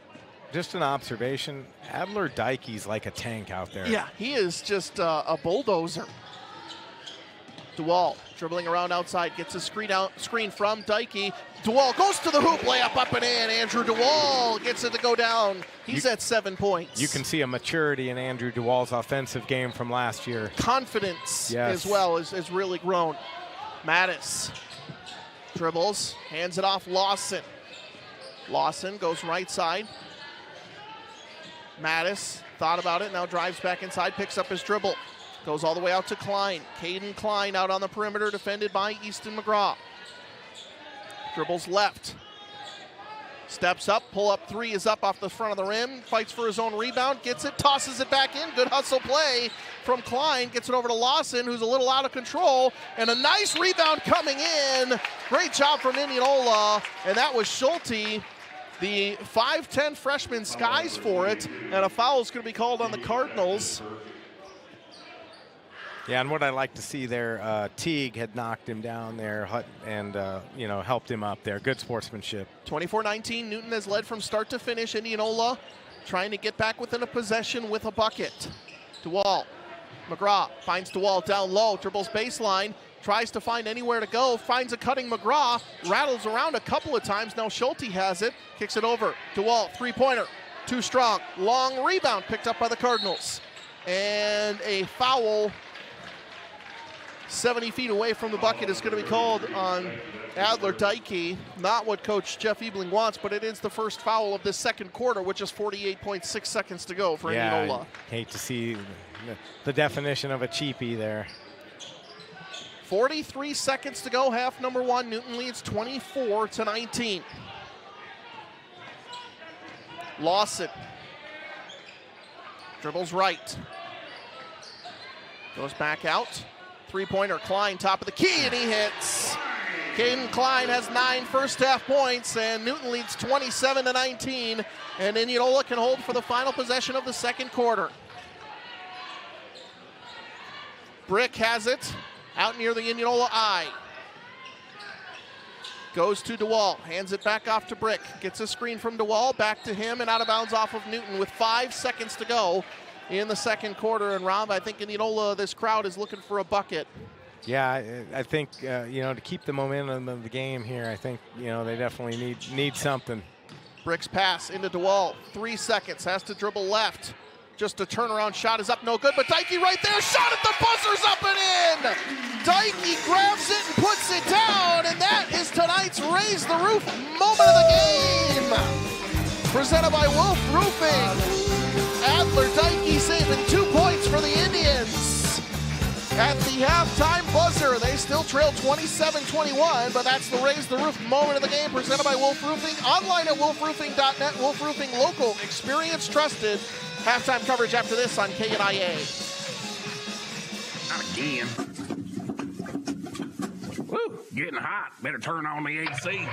just an observation, Adler Dykey's like a tank out there. Yeah, he is just a bulldozer. DeWalt dribbling around outside, gets a screen from Dykey. DeWalt goes to the hoop, layup up and in. Andrew DeWalt gets it to go down. He's at 7 points. You can see a maturity in Andrew DeWalt's offensive game from last year. Confidence as well has really grown. Mattis dribbles, hands it off Lawson. Lawson goes right side. Mattis thought about it, now drives back inside, picks up his dribble. Goes all the way out to Klein. Caden Klein out on the perimeter, defended by Easton McGraw. Dribbles left. Steps up, pull-up three is up off the front of the rim. Fights for his own rebound, gets it, tosses it back in. Good hustle play from Klein. Gets it over to Lawson, who's a little out of control. And a nice rebound coming in. Great job from Indianola. And that was Schulte. The 5'10 freshman skies for it. And a foul is going to be called on the Cardinals. Yeah, and what I like to see there, Teague had knocked him down there and, helped him up there. Good sportsmanship. 24-19, Newton has led from start to finish. Indianola trying to get back within a possession with a bucket. DeWalt, McGraw finds DeWalt down low, dribbles baseline, tries to find anywhere to go, finds a cutting McGraw, rattles around a couple of times. Now Schulte has it, kicks it over. DeWalt, three-pointer, too strong. Long rebound picked up by the Cardinals. And a foul 70 feet away from the bucket is going to be called on Adler Dykey. Not what Coach Jeff Ebling wants, but it is the first foul of this second quarter, with just 48.6 seconds to go for Indianola. Hate to see the definition of a cheapie there. 43 seconds to go, half number one. Newton leads 24-19. Lawson dribbles right. Goes back out. Three-pointer, Klein, top of the key, and he hits. Caden Klein has 9 first-half points, and Newton leads 27-19, and Indianola can hold for the final possession of the second quarter. Brick has it, out near the Indianola eye. Goes to DeWalt, hands it back off to Brick. Gets a screen from DeWalt, back to him, and out of bounds off of Newton with 5 seconds to go in the second quarter. And Rob, I think Indianola, this crowd is looking for a bucket. Yeah, I think, to keep the momentum of the game here, I think, they definitely need something. Brick's pass into DeWalt, 3 seconds, has to dribble left. Just a turnaround shot is up, no good, but Dykey right there, shot at the buzzer's up and in! Dykey grabs it and puts it down, and that is tonight's Raise the Roof moment of the game! Presented by Wolf Roofing. Adler Dykey saving 2 points for the Indians. At the halftime buzzer, they still trail 27-21, but that's the Raise the Roof moment of the game, presented by Wolf Roofing. Online at wolfroofing.net. Wolf Roofing, local, experience, trusted. Halftime coverage after this on KNIA. Not again. Woo, getting hot. Better turn on the AC.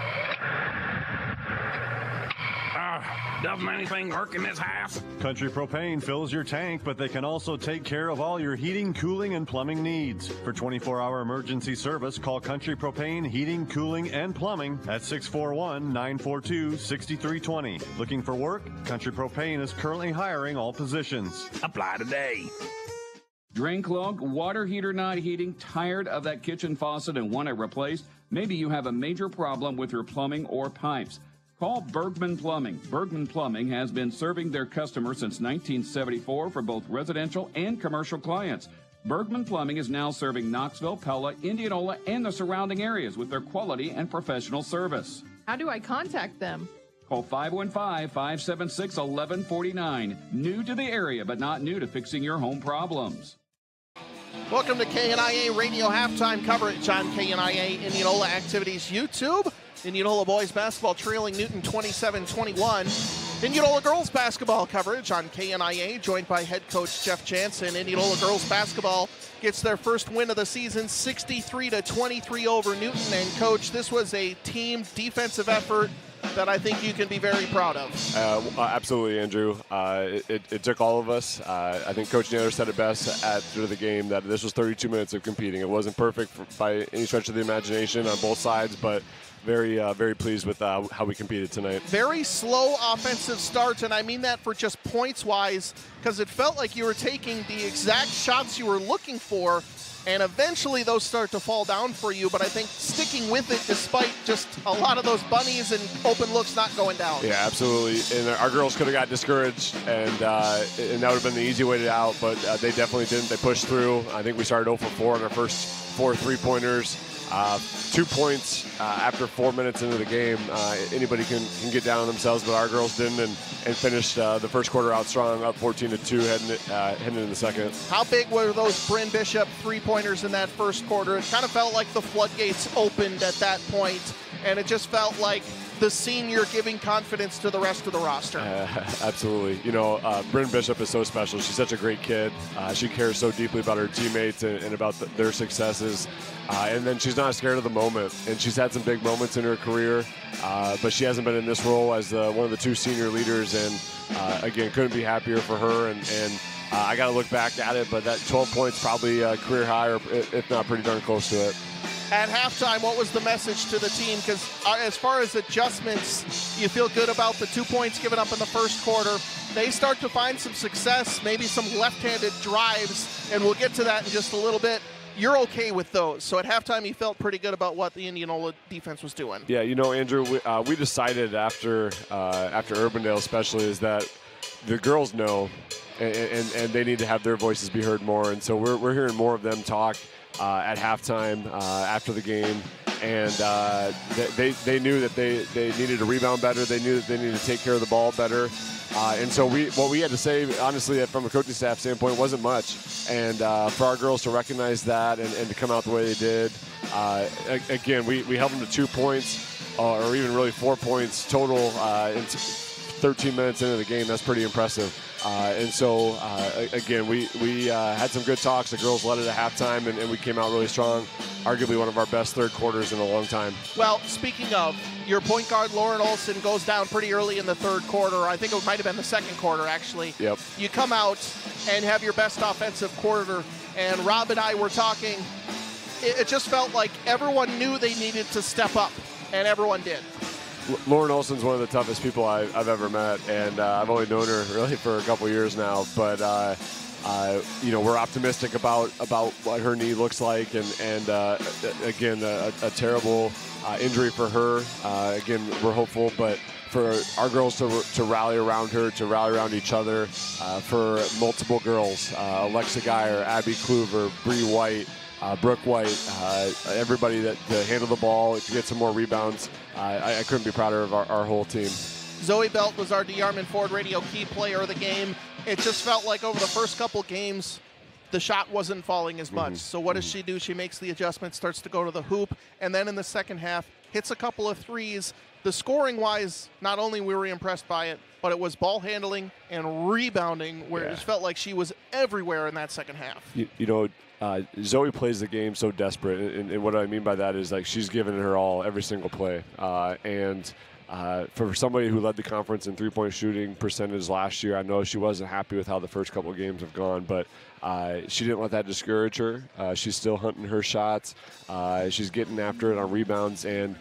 Doesn't anything work in this house? Country Propane fills your tank, but they can also take care of all your heating, cooling, and plumbing needs. For 24-hour emergency service, call Country Propane Heating, Cooling, and Plumbing at 641-942-6320. Looking for work? Country Propane is currently hiring all positions. Apply today. Drain clogged, water heater not heating, tired of that kitchen faucet and want it replaced? Maybe you have a major problem with your plumbing or pipes. Call Bergman Plumbing. Bergman Plumbing has been serving their customers since 1974 for both residential and commercial clients. Bergman Plumbing is now serving Knoxville, Pella, Indianola, and the surrounding areas with their quality and professional service. How do I contact them? Call 515-576-1149. New to the area, but not new to fixing your home problems. Welcome to KNIA Radio halftime coverage on KNIA Indianola Activities YouTube. Indianola boys basketball trailing Newton 27-21. Indianola girls basketball coverage on KNIA, joined by head coach Jeff Jansen. Indianola girls basketball gets their first win of the season, 63-23 over Newton. And coach, this was a team defensive effort that I think you can be very proud of. Absolutely, Andrew. It took all of us. I think Coach Naylor said it best after the game that this was 32 minutes of competing. It wasn't perfect by any stretch of the imagination on both sides, but very pleased with how we competed tonight. Very slow offensive start, and I mean that for just points-wise, because it felt like you were taking the exact shots you were looking for, and eventually those start to fall down for you, but I think sticking with it despite just a lot of those bunnies and open looks not going down. Yeah, absolutely. And our girls could have got discouraged, and that would have been the easy way out, but they definitely didn't. They pushed through. I think we started 0 for 4 on our first 4 3-pointers. 2 points after 4 minutes into the game. Anybody can get down on themselves, but our girls didn't, and finished the first quarter out strong, up 14-2, heading into the second. How big were those Bryn Bishop 3-pointers in that first quarter? It kind of felt like the floodgates opened at that point, and it just felt like the senior giving confidence to the rest of the roster. Absolutely. You know, Bryn Bishop is so special. She's such a great kid. She cares so deeply about her teammates and about their successes. And then she's not scared of the moment. And she's had some big moments in her career, but she hasn't been in this role as one of the 2 senior leaders. And again, couldn't be happier for her. And I got to look back at it, but that 12 points probably career high, or if not pretty darn close to it. At halftime, what was the message to the team? Because as far as adjustments, you feel good about the 2 points given up in the first quarter. They start to find some success, maybe some left-handed drives, and we'll get to that in just a little bit. You're okay with those. So at halftime, you felt pretty good about what the Indianola defense was doing. Yeah, you know, Andrew, we decided after Urbandale especially is that the girls know, and they need to have their voices be heard more. And so we're hearing more of them talk at halftime after the game, and they knew that they needed to rebound better. They knew that they needed to take care of the ball better. And so what we had to say, honestly, from a coaching staff standpoint, wasn't much. And for our girls to recognize that and to come out the way they did, again, we held them to 2 points, or even really 4 points total in 13 minutes into the game. That's pretty impressive. And so, again, we had some good talks. The girls led it at halftime, and we came out really strong. Arguably one of our best third quarters in a long time. Well, speaking of, your point guard, Lauren Olson, goes down pretty early in the third quarter. I think it might have been the second quarter, actually. Yep. You come out and have your best offensive quarter, and Rob and I were talking. It just felt like everyone knew they needed to step up, and everyone did. Lauren Olson's one of the toughest people I've ever met, and I've only known her really for a couple years now. But you know, we're optimistic about what her knee looks like, and again, a terrible injury for her. Again, we're hopeful, but for our girls to rally around her, to rally around each other, for multiple girls, Alexa Geyer, Abby Kluver, Bree White, Brooke White, everybody that to handle the ball, to get some more rebounds. I couldn't be prouder of our whole team. Zoe Belt was our DeArmond Ford Radio key player of the game. It just felt like over the first couple games, the shot wasn't falling as much. So what does she do? She makes the adjustment, starts to go to the hoop, and then in the second half, hits a couple of threes. The scoring-wise, not only were we impressed by it, but it was ball handling and rebounding, where it just felt like she was everywhere in that second half. You know, Zoe plays the game so desperate, and what I mean by that is like she's giving it her all every single play. And for somebody who led the conference in three-point shooting percentage last year, I know she wasn't happy with how the first couple of games have gone, but she didn't let that discourage her. She's still hunting her shots. She's getting after it on rebounds, and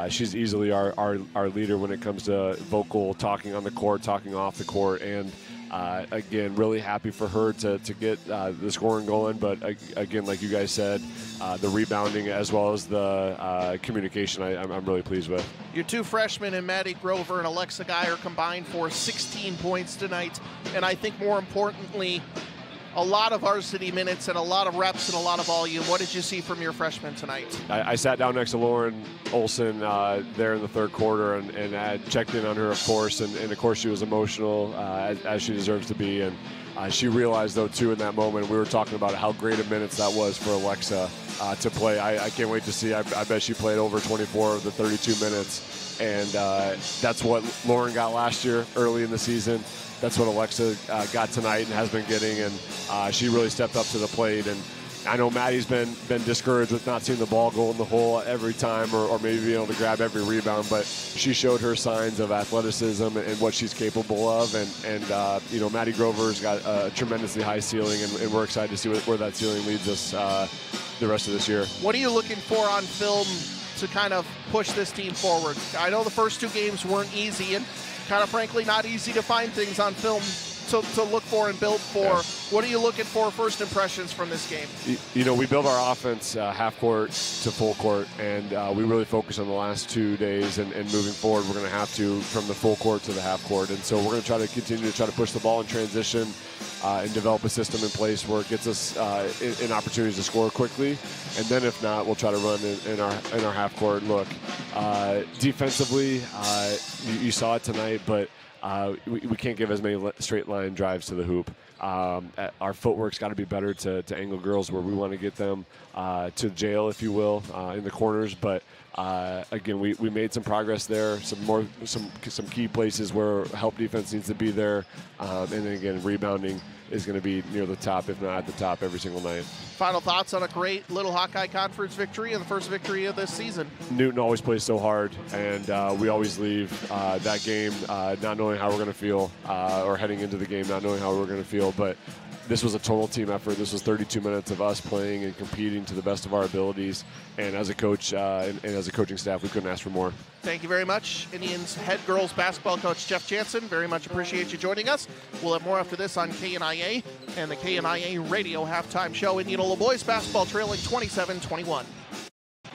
she's easily our leader when it comes to vocal talking on the court, talking off the court, and again, really happy for her to get the scoring going. But again, like you guys said, the rebounding as well as the communication, I'm really pleased with. Your two freshmen in Maddie Grover and Alexa Geyer combined for 16 points tonight. And I think more importantly, a lot of varsity minutes and a lot of reps and a lot of volume. What did you see from your freshmen tonight? I sat down next to Lauren Olson there in the third quarter and I checked in on her, of course, and of course she was emotional, as she deserves to be. And she realized, though, too, in that moment, we were talking about how great of minutes that was for Alexa to play. I can't wait to see. I bet she played over 24 of the 32 minutes. And that's what Lauren got last year early in the season. That's what Alexa got tonight and has been getting, and she really stepped up to the plate. And I know Maddie's been discouraged with not seeing the ball go in the hole every time or maybe being able to grab every rebound, but she showed her signs of athleticism and what she's capable of. And Maddie Grover's got a tremendously high ceiling, and we're excited to see where that ceiling leads us the rest of this year. What are you looking for on film to kind of push this team forward? I know the first two games weren't easy, and kind of frankly not easy to find things on film to look for and build for. Yeah. What are you looking for first impressions from this game? We build our offense half court to full court, and we really focus on the last 2 days, and moving forward we're going to have to from the full court to the half court. And so we're going to try to continue to push the ball in transition and develop a system in place where it gets us in opportunities to score quickly. And then if not, we'll try to run in our half court look. Defensively, you saw it tonight, but we can't give as many straight line drives to the hoop. Our footwork's got to be better to angle girls where we want to get them to jail, if you will, in the corners. But again, we made some progress there. Some key places where help defense needs to be there, and then again, rebounding is going to be near the top, if not at the top, every single night. Final thoughts on a great Little Hawkeye Conference victory and the first victory of this season? Newton always plays so hard, and we always leave that game not knowing how we're going to feel, or heading into the game not knowing how we're going to feel. But this was a total team effort. This was 32 minutes of us playing and competing to the best of our abilities. And as a coach and as a coaching staff, we couldn't ask for more. Thank you very much, Indians head girls basketball coach Jeff Jansen. Very much appreciate you joining us. We'll have more after this on KNIA and the KNIA Radio halftime show. Indianola boys basketball trailing 27-21.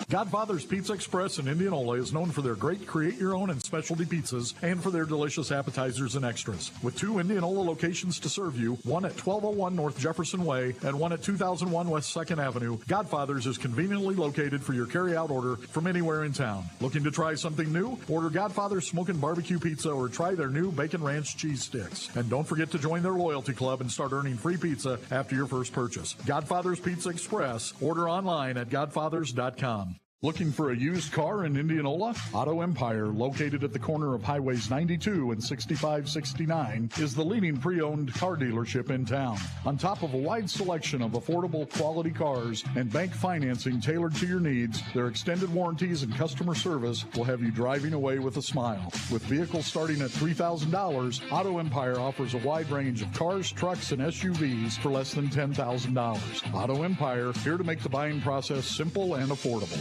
Godfather's Pizza Express in Indianola is known for their great create-your-own and specialty pizzas and for their delicious appetizers and extras. With 2 Indianola locations to serve you, one at 1201 North Jefferson Way and one at 2001 West 2nd Avenue, Godfather's is conveniently located for your carry-out order from anywhere in town. Looking to try something new? Order Godfather's Smokin' Barbecue Pizza or try their new Bacon Ranch Cheese Sticks. And don't forget to join their loyalty club and start earning free pizza after your first purchase. Godfather's Pizza Express. Order online at godfathers.com. Looking for a used car in Indianola? Auto Empire, located at the corner of Highways 92 and 6569, is the leading pre-owned car dealership in town. On top of a wide selection of affordable quality cars and bank financing tailored to your needs, their extended warranties and customer service will have you driving away with a smile. With vehicles starting at $3,000, Auto Empire offers a wide range of cars, trucks, and SUVs for less than $10,000. Auto Empire, here to make the buying process simple and affordable.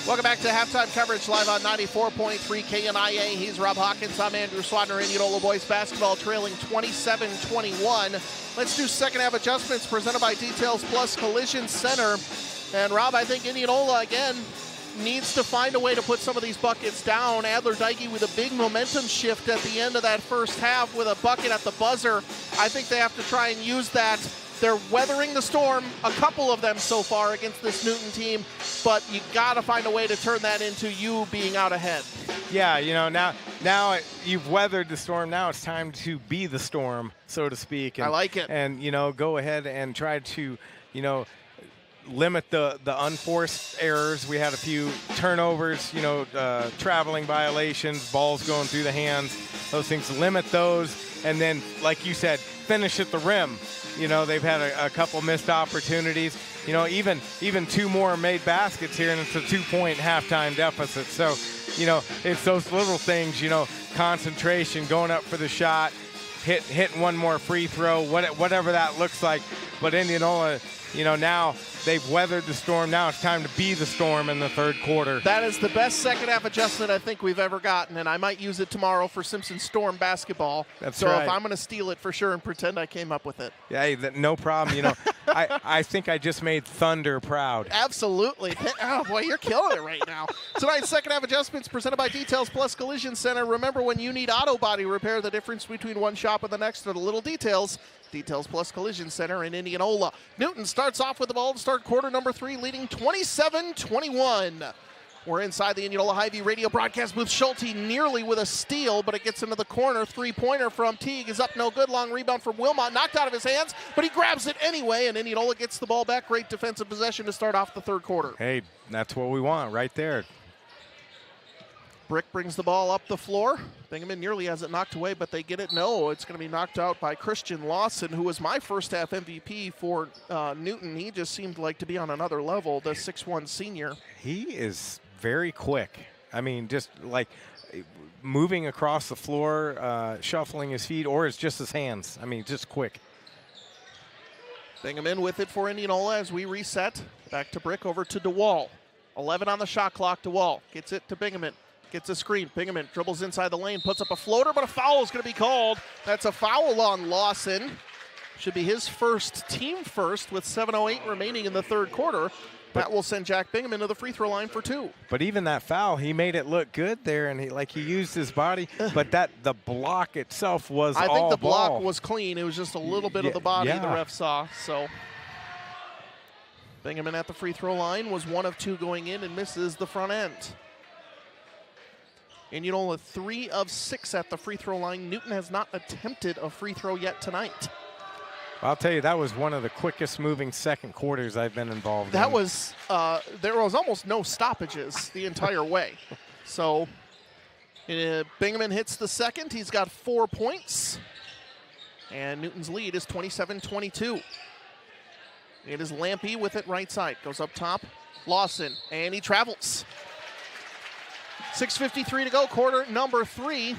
Welcome back to halftime coverage live on 94.3 KNIA. He's Rob Hawkins. I'm Andrew Swadner. Indianola boys basketball trailing 27-21. Let's do second half adjustments presented by Details Plus Collision Center. And Rob, I think Indianola again needs to find a way to put some of these buckets down. Adler Dyke with a big momentum shift at the end of that first half with a bucket at the buzzer. I think they have to try and use that. They're weathering the storm, a couple of them so far against this Newton team, but you got to find a way to turn that into you being out ahead. Yeah, now you've weathered the storm. Now it's time to be the storm, so to speak. And, I like it. And, go ahead and try to, limit the unforced errors. We had a few turnovers, traveling violations, balls going through the hands, those things. Limit those, and then, like you said, finish at the rim. They've had a couple missed opportunities. Even 2 more made baskets here, and it's a 2-point halftime deficit. So, it's those little things, concentration, going up for the shot, hitting one more free throw, whatever that looks like. But Indianola, now they've weathered the storm. Now it's time to be the storm in the third quarter. That is the best second half adjustment I think we've ever gotten, and I might use it tomorrow for Simpson Storm basketball. That's so right. If I'm going to steal it for sure and pretend I came up with it. Yeah, no problem. I think I just made Thunder proud. Absolutely. Oh, boy, you're killing it right now. Tonight's second half adjustments presented by Details Plus Collision Center. Remember, when you need auto body repair, the difference between one shop and the next are the little details. Details Plus Collision Center in Indianola. Newton starts off with the ball to start quarter number 3, leading 27-21. We're inside the Indianola Hy-Vee radio broadcast booth. Schulte nearly with a steal, but it gets into the corner. Three-pointer from Teague is up no good. Long rebound from Wilmot, knocked out of his hands, but he grabs it anyway, and Indianola gets the ball back. Great defensive possession to start off the third quarter. Hey, that's what we want right there. Brick brings the ball up the floor. Bingaman nearly has it knocked away, but they get it. No, it's going to be knocked out by Christian Lawson, who was my first half MVP for Newton. He just seemed like to be on another level, the 6'1 senior. He is very quick. I mean, just like moving across the floor, shuffling his feet, or it's just his hands. I mean, just quick. Bingaman with it for Indianola as we reset. Back to Brick, over to DeWall. 11 on the shot clock. DeWall gets it to Bingaman. Gets a screen. Bingaman dribbles inside the lane, puts up a floater, but a foul is going to be called. That's a foul on Lawson. Should be his first, team first, with 7:08 remaining in the third quarter. That will send Jack Bingaman to the free throw line for 2. But even that foul, he made it look good there, and he used his body. But the block itself was I all think the block ball. was clean. It was just a little bit of the body the ref saw. So Bingaman at the free throw line was 1 of 2 going in and misses the front end. Indianola 3 of 6 at the free throw line. Newton has not attempted a free throw yet tonight. I'll tell you, that was one of the quickest moving second quarters I've been involved in. That was, there was almost no stoppages the entire way. So Bingaman hits the second. He's got 4 points. And Newton's lead is 27-22. It is Lampy with it right side. Goes up top. Lawson, and he travels. 6:53 to go, quarter number 3.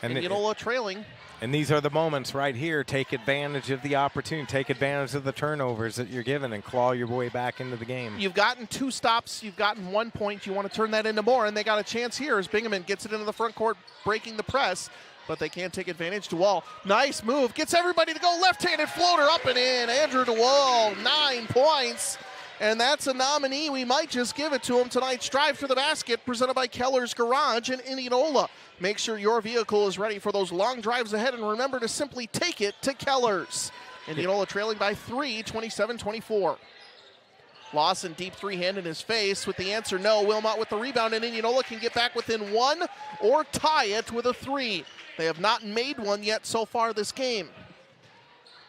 And Indianola trailing. And these are the moments right here. Take advantage of the opportunity. Take advantage of the turnovers that you're given and claw your way back into the game. You've gotten 2 stops. You've gotten 1 point. You want to turn that into more, and they got a chance here as Bingaman gets it into the front court, breaking the press, but they can't take advantage. DeWall, nice move. Gets everybody to go. Left-handed floater up and in. Andrew DeWall, 9 points. And that's a nominee. We might just give it to him tonight. Strive for the basket, presented by Keller's Garage in Indianola. Make sure your vehicle is ready for those long drives ahead, and remember to simply take it to Keller's. Indianola trailing by 3, 27-24. Lawson, deep three-hand in his face with the answer no. Wilmot with the rebound, and Indianola can get back within 1 or tie it with a 3. They have not made one yet so far this game.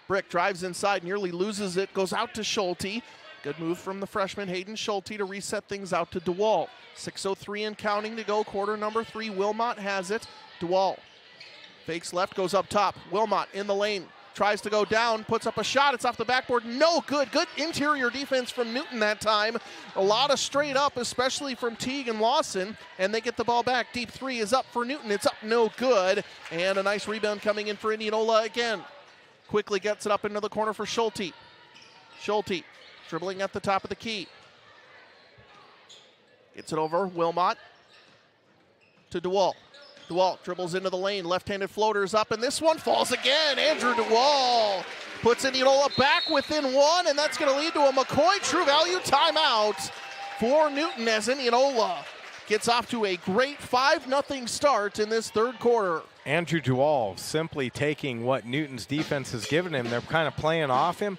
Brick drives inside, nearly loses it, goes out to Schulte. Good move from the freshman Hayden Schulte to reset things out to DeWall. 6:03 and counting to go, quarter number 3. Wilmot has it. DeWall fakes left, goes up top. Wilmot in the lane, tries to go down, puts up a shot. It's off the backboard. No good. Good interior defense from Newton that time. A lot of straight up, especially from Teague and Lawson, and they get the ball back. Deep 3 is up for Newton. It's up no good. And a nice rebound coming in for Indianola again. Quickly gets it up into the corner for Schulte. Schulte dribbling at the top of the key. Gets it over. Wilmot to DeWall. DeWall dribbles into the lane. Left-handed floaters up, and this one falls again. Andrew DeWall puts Indianola back within 1, and that's going to lead to a McCoy True Value timeout for Newton as Indianola gets off to a great 5-0 start in this third quarter. Andrew DeWall simply taking what Newton's defense has given him. They're kind of playing off him,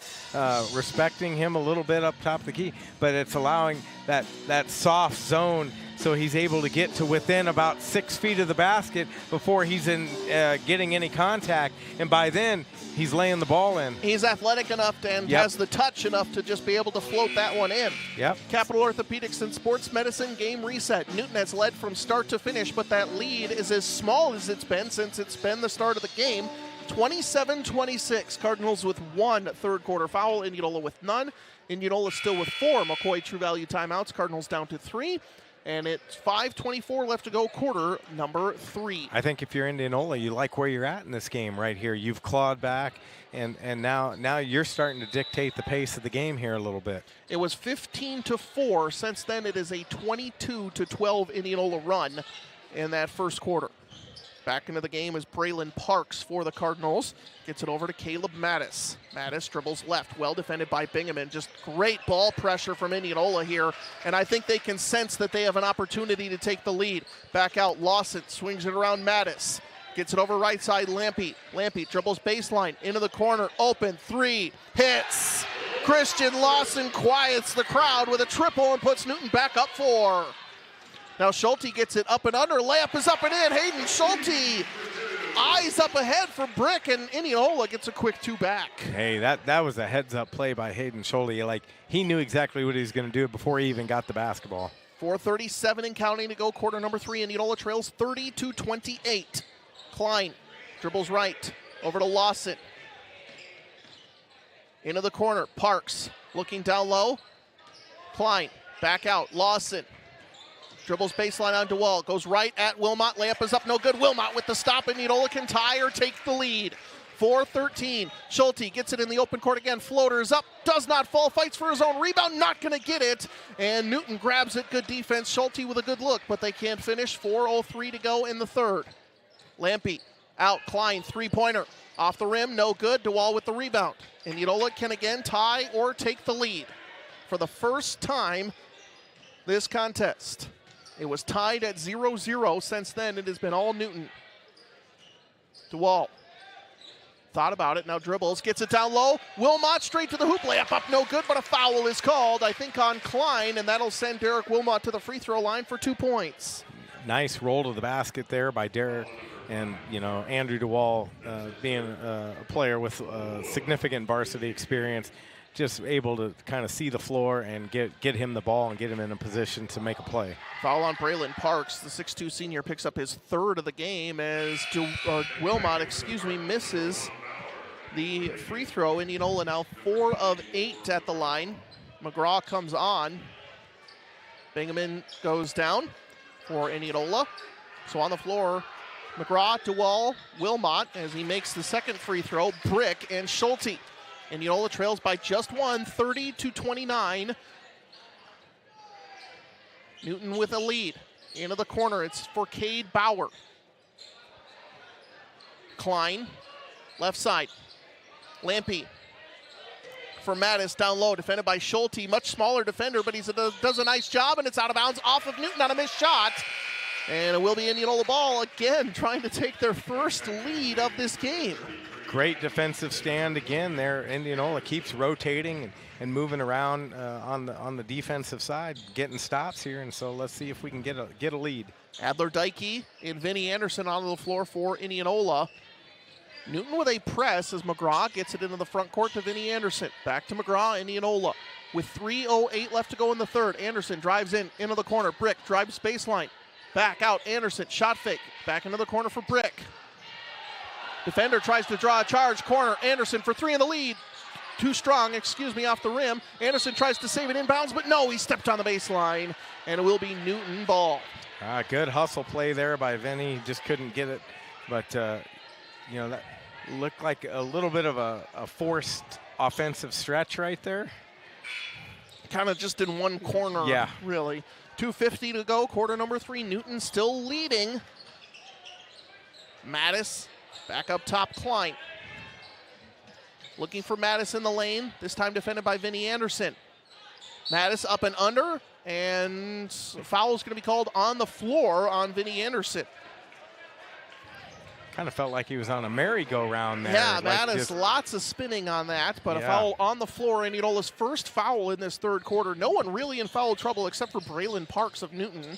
respecting him a little bit up top of the key, but it's allowing that soft zone so he's able to get to within about 6 feet of the basket before he's getting any contact, and by then he's laying the ball in. He's athletic enough and has the touch enough to just be able to float that one in. Yep. Capital Orthopedics and Sports Medicine game reset. Newton has led from start to finish, but that lead is as small as it's been since it's been the start of the game. 27-26. Cardinals with 1 third quarter foul. Indianola with none. Indianola still with 4 McCoy True Value timeouts. Cardinals down to 3. And it's 5:24 left to go, quarter number 3. I think if you're Indianola, you like where you're at in this game right here. You've clawed back, and now you're starting to dictate the pace of the game here a little bit. It was 15-4. Since then, it is a 22-12 Indianola run in that first quarter. Back into the game is Braylon Parks for the Cardinals. Gets it over to Caleb Mattis. Mattis dribbles left, well defended by Bingaman. Just great ball pressure from Indianola here, and I think they can sense that they have an opportunity to take the lead. Back out, Lawson swings it around Mattis. Gets it over right side, Lampy. Lampy dribbles baseline, into the corner, open, three, hits. Christian Lawson quiets the crowd with a triple and puts Newton back up 4. Now Schulte gets it up and under. Layup is up and in. Hayden Schulte, eyes up ahead for Brick, and Indianola gets a quick 2 back. Hey, that was a heads-up play by Hayden Schulte. Like, he knew exactly what he was going to do before he even got the basketball. 4:37 and counting to go. Quarter number 3. Indianola trails 30-28. Klein dribbles right over to Lawson. Into the corner. Parks looking down low. Klein back out. Lawson. Dribbles baseline on DeWall, goes right at Wilmot, layup is up, no good. Wilmot with the stop, and Indianola can tie or take the lead. 4:13, Schulte gets it in the open court again, floater is up, does not fall, fights for his own rebound, not gonna get it, and Newton grabs it, good defense. Schulte with a good look, but they can't finish. 4:03 to go in the third. Lampy out, Klein, three-pointer, off the rim, no good. DeWall with the rebound. Indianola can again tie or take the lead. For the first time this contest, it was tied at 0-0. Since then, it has been all Newton. DeWall thought about it, now dribbles, gets it down low. Wilmot straight to the hoop, layup up, no good, but a foul is called, I think, on Klein, and that'll send Derek Wilmot to the free throw line for 2 points. Nice roll to the basket there by Derek. And, you know, Andrew DeWall, being a player with significant varsity experience, just able to kind of see the floor and get him the ball and get him in a position to make a play. Foul on Braylon Parks. The 6'2 senior picks up his third of the game as Wilmot, misses the free throw. Indianola now 4 of 8 at the line. McGraw comes on. Bingaman goes down for Indianola. So on the floor, McGraw, DeWall, Wilmot as he makes the second free throw, Brick and Schulte. Indianola trails by just 1, 30-29. Newton with a lead. Into the corner, it's for Cade Bauer. Klein, left side. Lampy for Mattis down low, defended by Schulte. Much smaller defender, but he does a nice job, and it's out of bounds off of Newton on a missed shot. And it will be Indianola ball again, trying to take their first lead of this game. Great defensive stand again there. Indianola keeps rotating and moving around on the defensive side, getting stops here, and so let's see if we can get a lead. Adler Dykey and Vinny Anderson onto the floor for Indianola. Newton with a press as McGraw gets it into the front court to Vinny Anderson. Back to McGraw, Indianola. With 3:08 left to go in the third. Anderson drives into the corner. Brick drives baseline. Back out, Anderson, shot fake. Back into the corner for Brick. Defender tries to draw a charge, corner, Anderson for 3 in the lead. Too strong, off the rim. Anderson tries to save it inbounds, but no, he stepped on the baseline, and it will be Newton ball. Good hustle play there by Vinny, just couldn't get it. But, that looked like a little bit of a forced offensive stretch right there. Kind of just in one corner, really. 2:50 to go, quarter number 3. Newton still leading. Mattis back up top, Klein. Looking for Mattis in the lane, this time defended by Vinny Anderson. Mattis up and under, and foul is going to be called on the floor on Vinny Anderson. Kind of felt like he was on a merry-go-round there. Yeah, Mattis, lots of spinning on that, but a foul on the floor. Indianola's first foul in this third quarter. No one really in foul trouble except for Braylon Parks of Newton.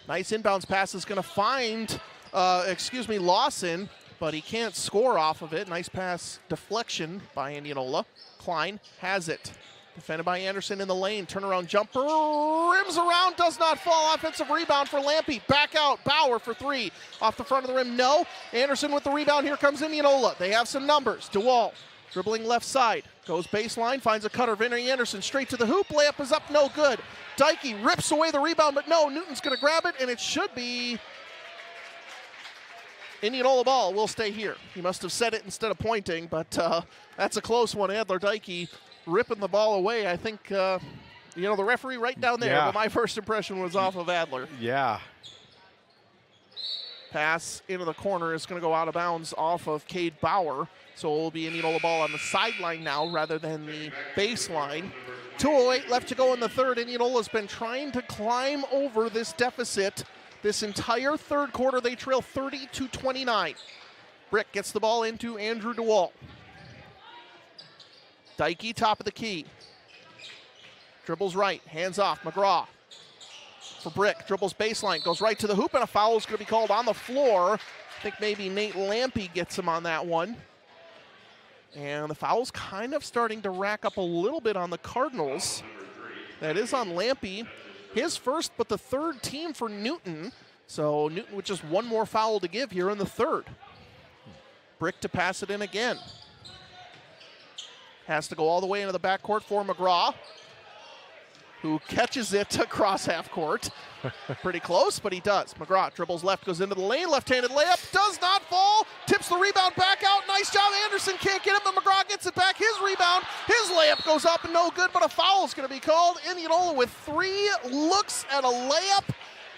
Nice inbounds pass is going to find, Lawson, but he can't score off of it. Nice pass deflection by Indianola. Klein has it. Defended by Anderson in the lane. Turnaround jumper. Rims around. Does not fall. Offensive rebound for Lampy. Back out. Bauer for 3. Off the front of the rim. No. Anderson with the rebound. Here comes Indianola. They have some numbers. DeWall dribbling left side. Goes baseline. Finds a cutter. Vinny Anderson straight to the hoop. Layup is up. No good. Dykey rips away the rebound, but no. Newton's going to grab it, and it should be Indianola ball. Will stay here. He must have said it instead of pointing, but that's a close one. Adler Dykey ripping the ball away. I think, the referee right down there, but my first impression was off of Adler. Yeah. Pass into the corner is going to go out of bounds off of Cade Bauer. So it will be Indianola ball on the sideline now rather than the baseline. 2:08 left to go in the third. Indianola's been trying to climb over this deficit this entire third quarter. They trail 30-29. Brick gets the ball into Andrew DeWalt. Dykey, top of the key. Dribbles right, hands off, McGraw. For Brick, dribbles baseline, goes right to the hoop, and a foul is going to be called on the floor. I think maybe Nate Lampy gets him on that one. And the foul's kind of starting to rack up a little bit on the Cardinals. That is on Lampy. His first, but the third team for Newton. So Newton with just one more foul to give here in the third. Brick to pass it in again. Has to go all the way into the backcourt for McGraw, who catches it across half court. Pretty close, but he does. McGraw dribbles left, goes into the lane, left-handed layup, does not fall, tips the rebound back out. Nice job. Anderson can't get it, but McGraw gets it back. His rebound, his layup goes up and no good, but a foul is going to be called. Indianola with 3 looks at a layup,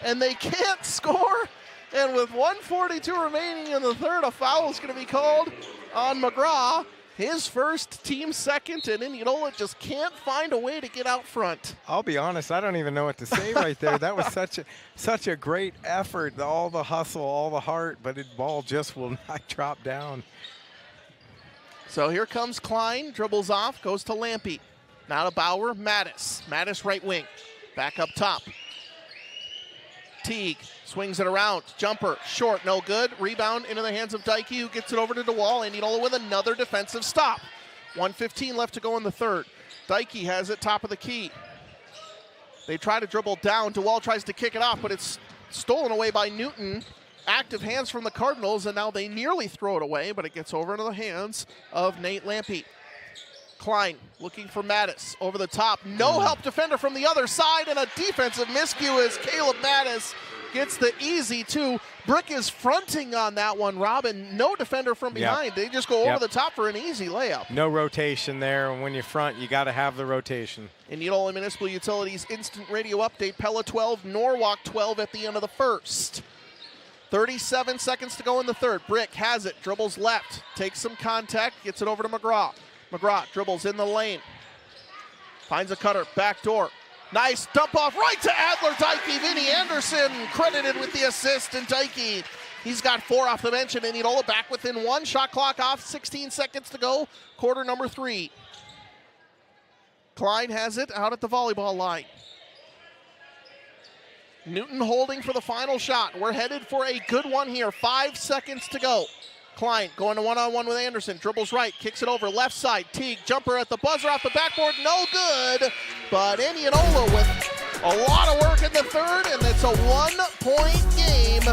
and they can't score. And with 1:42 remaining in the third, a foul is going to be called on McGraw. His first, team second, and Indianola just can't find a way to get out front. I'll be honest, I don't even know what to say right there. That was such a great effort, all the hustle, all the heart, but the ball just will not drop down. So here comes Klein, dribbles off, goes to Lampy. Now to Bauer, Mattis. Mattis right wing, back up top. Teague swings it around, jumper, short, no good. Rebound into the hands of Dykey, who gets it over to DeWall. Indianola with another defensive stop. 1:15 left to go in the third. Dykey has it top of the key. They try to dribble down. DeWall tries to kick it off, but it's stolen away by Newton. Active hands from the Cardinals, and now they nearly throw it away, but it gets over into the hands of Nate Lampy. Klein looking for Mattis over the top. No help defender from the other side, and a defensive miscue as Caleb Mattis gets the easy 2. Brick is fronting on that one, Robin. No defender from behind. Yep. They just go over the top for an easy layup. No rotation there, and when you front, you got to have the rotation. Indianola Municipal Utilities instant radio update. Pella 12, Norwalk 12 at the end of the first. 37 seconds to go in the third. Brick has it, dribbles left, takes some contact, gets it over to McGraw. McGraw dribbles in the lane. Finds a cutter, back door. Nice dump off right to Adler Dykey. Vinny Anderson credited with the assist, and Dykey, he's got 4 off the bench, and Indianola back within 1. Shot clock off, 16 seconds to go, quarter number 3. Klein has it out at the volleyball line. Newton holding for the final shot. We're headed for a good one here. 5 seconds to go. Klein going to one-on-one with Anderson. Dribbles right, kicks it over left side. Teague, jumper at the buzzer off the backboard, no good. But Indianola with a lot of work in the third, and it's a 1-point game.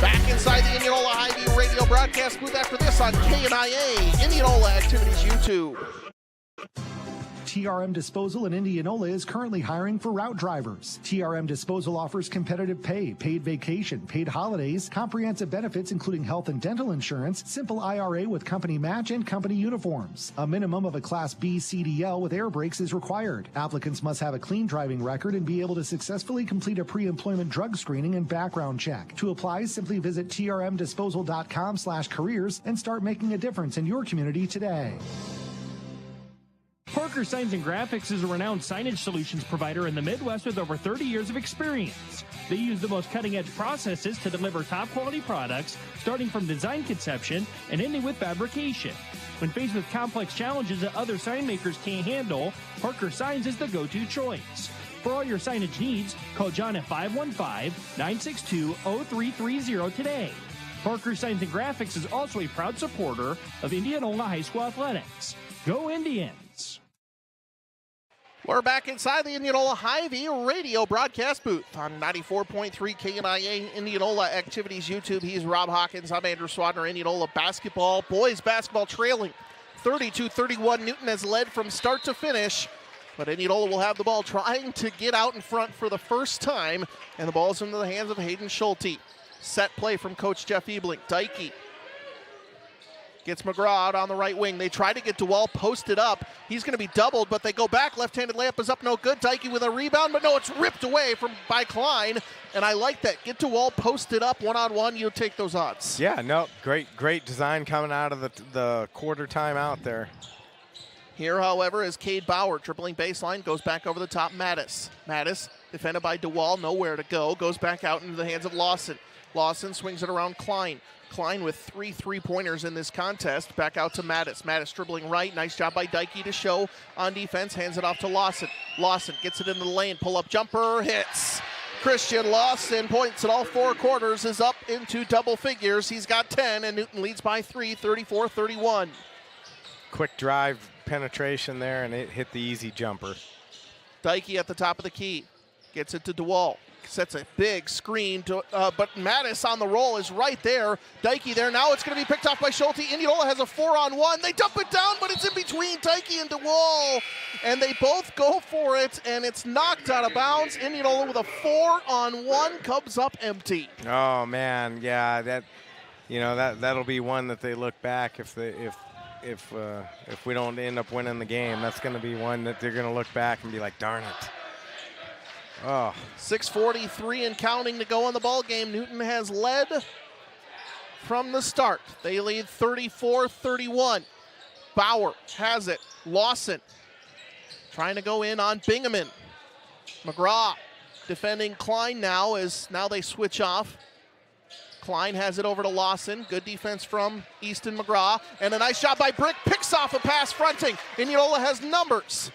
Back inside the Indianola High-View radio broadcast booth after this on KNIA, Indianola Activities YouTube. TRM Disposal in Indianola is currently hiring for route drivers. TRM Disposal offers competitive pay, paid vacation, paid holidays, comprehensive benefits including health and dental insurance, simple IRA with company match, and company uniforms. A minimum of a Class B CDL with air brakes is required. Applicants must have a clean driving record and be able to successfully complete a pre-employment drug screening and background check. To apply, simply visit trmdisposal.com/careers and start making a difference in your community today. Parker Signs and Graphics is a renowned signage solutions provider in the Midwest with over 30 years of experience. They use the most cutting-edge processes to deliver top-quality products, starting from design conception and ending with fabrication. When faced with complex challenges that other sign makers can't handle, Parker Signs is the go-to choice. For all your signage needs, call John at 515-962-0330 today. Parker Signs and Graphics is also a proud supporter of Indianola High School Athletics. Go Indians! We're back inside the Indianola High-View radio broadcast booth on 94.3 KNIA Indianola Activities YouTube. He's Rob Hawkins. I'm Andrew Swadner. Indianola basketball, boys basketball trailing 32-31. Newton has led from start to finish, but Indianola will have the ball trying to get out in front for the first time, and the ball's into the hands of Hayden Schulte. Set play from Coach Jeff Ebling. Dykey Gets McGraw out on the right wing. They try to get DeWall posted up. He's going to be doubled, but they go back. Left-handed layup is up, no good. Dykey with a rebound, but no, it's ripped away by Klein. And I like that. Get DeWall posted up one-on-one. You'll take those odds. Yeah, no, great design coming out of the quarter timeout there. Here, however, is Cade Bauer dribbling baseline, goes back over the top. Mattis defended by DeWall, nowhere to go. Goes back out into the hands of Lawson. Lawson swings it around Klein. Klein with 3 3-pointers in this contest. Back out to Mattis. Mattis dribbling right. Nice job by Dykey to show on defense. Hands it off to Lawson. Lawson gets it into the lane. Pull-up jumper. Hits. Christian Lawson points in all 4 quarters, is up into double figures. He's got 10, and Newton leads by 3, 34-31. Quick drive penetration there, and it hit the easy jumper. Dykey at the top of the key. Gets it to DeWall. Sets a big screen, but Mattis on the roll is right there. Dykey there. Now it's going to be picked off by Schulte. Indianola has a 4-on-1. They dump it down, but it's in between Dykey and DeWall. And they both go for it, and it's knocked out of bounds. Indianola with a 4-on-1 comes up empty. Oh, man. Yeah, that'll be one that they look back if we don't end up winning the game. That's going to be one that they're going to look back and be like, darn it. Oh. 6:43 and counting to go in the ball game. Newton has led from the start. They lead 34-31. Bauer has it. Lawson trying to go in on Bingaman. McGraw defending Klein now as now they switch off. Klein has it over to Lawson. Good defense from Easton McGraw. And a nice shot by Brick. Picks off a pass fronting. Indianola has numbers.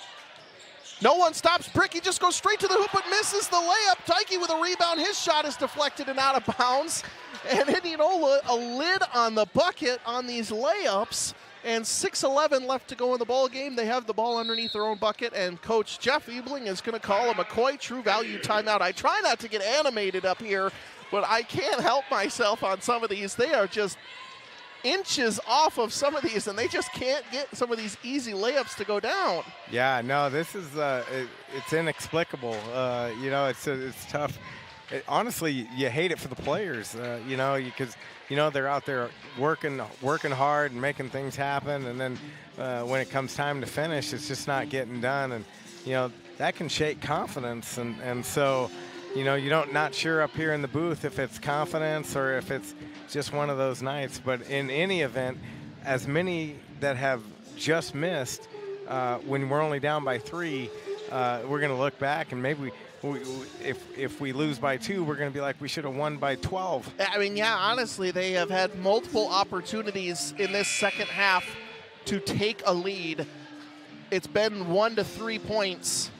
No one stops Brick. He just goes straight to the hoop but misses the layup. Dykey with a rebound. His shot is deflected and out of bounds. And Indianola a lid on the bucket on these layups. And 6:11 left to go in the ball game. They have the ball underneath their own bucket. And Coach Jeff Ebling is going to call a McCoy True Value timeout. I try not to get animated up here, but I can't help myself on some of these. They are just inches off of some of these, and they just can't get some of these easy layups to go down. Yeah, no, this is it's inexplicable. It's tough. Honestly, you hate it for the players, because they're out there working hard and making things happen, and then when it comes time to finish, it's just not getting done, and that can shake confidence, and so you're not sure up here in the booth if it's confidence or if it's just one of those nights. But in any event, as many that have just missed, when we're only down by 3, we're going to look back and maybe if we lose by 2, we're going to be like, we should have won by 12. I mean, yeah, honestly, they have had multiple opportunities in this second half to take a lead. It's been 1 to 3 points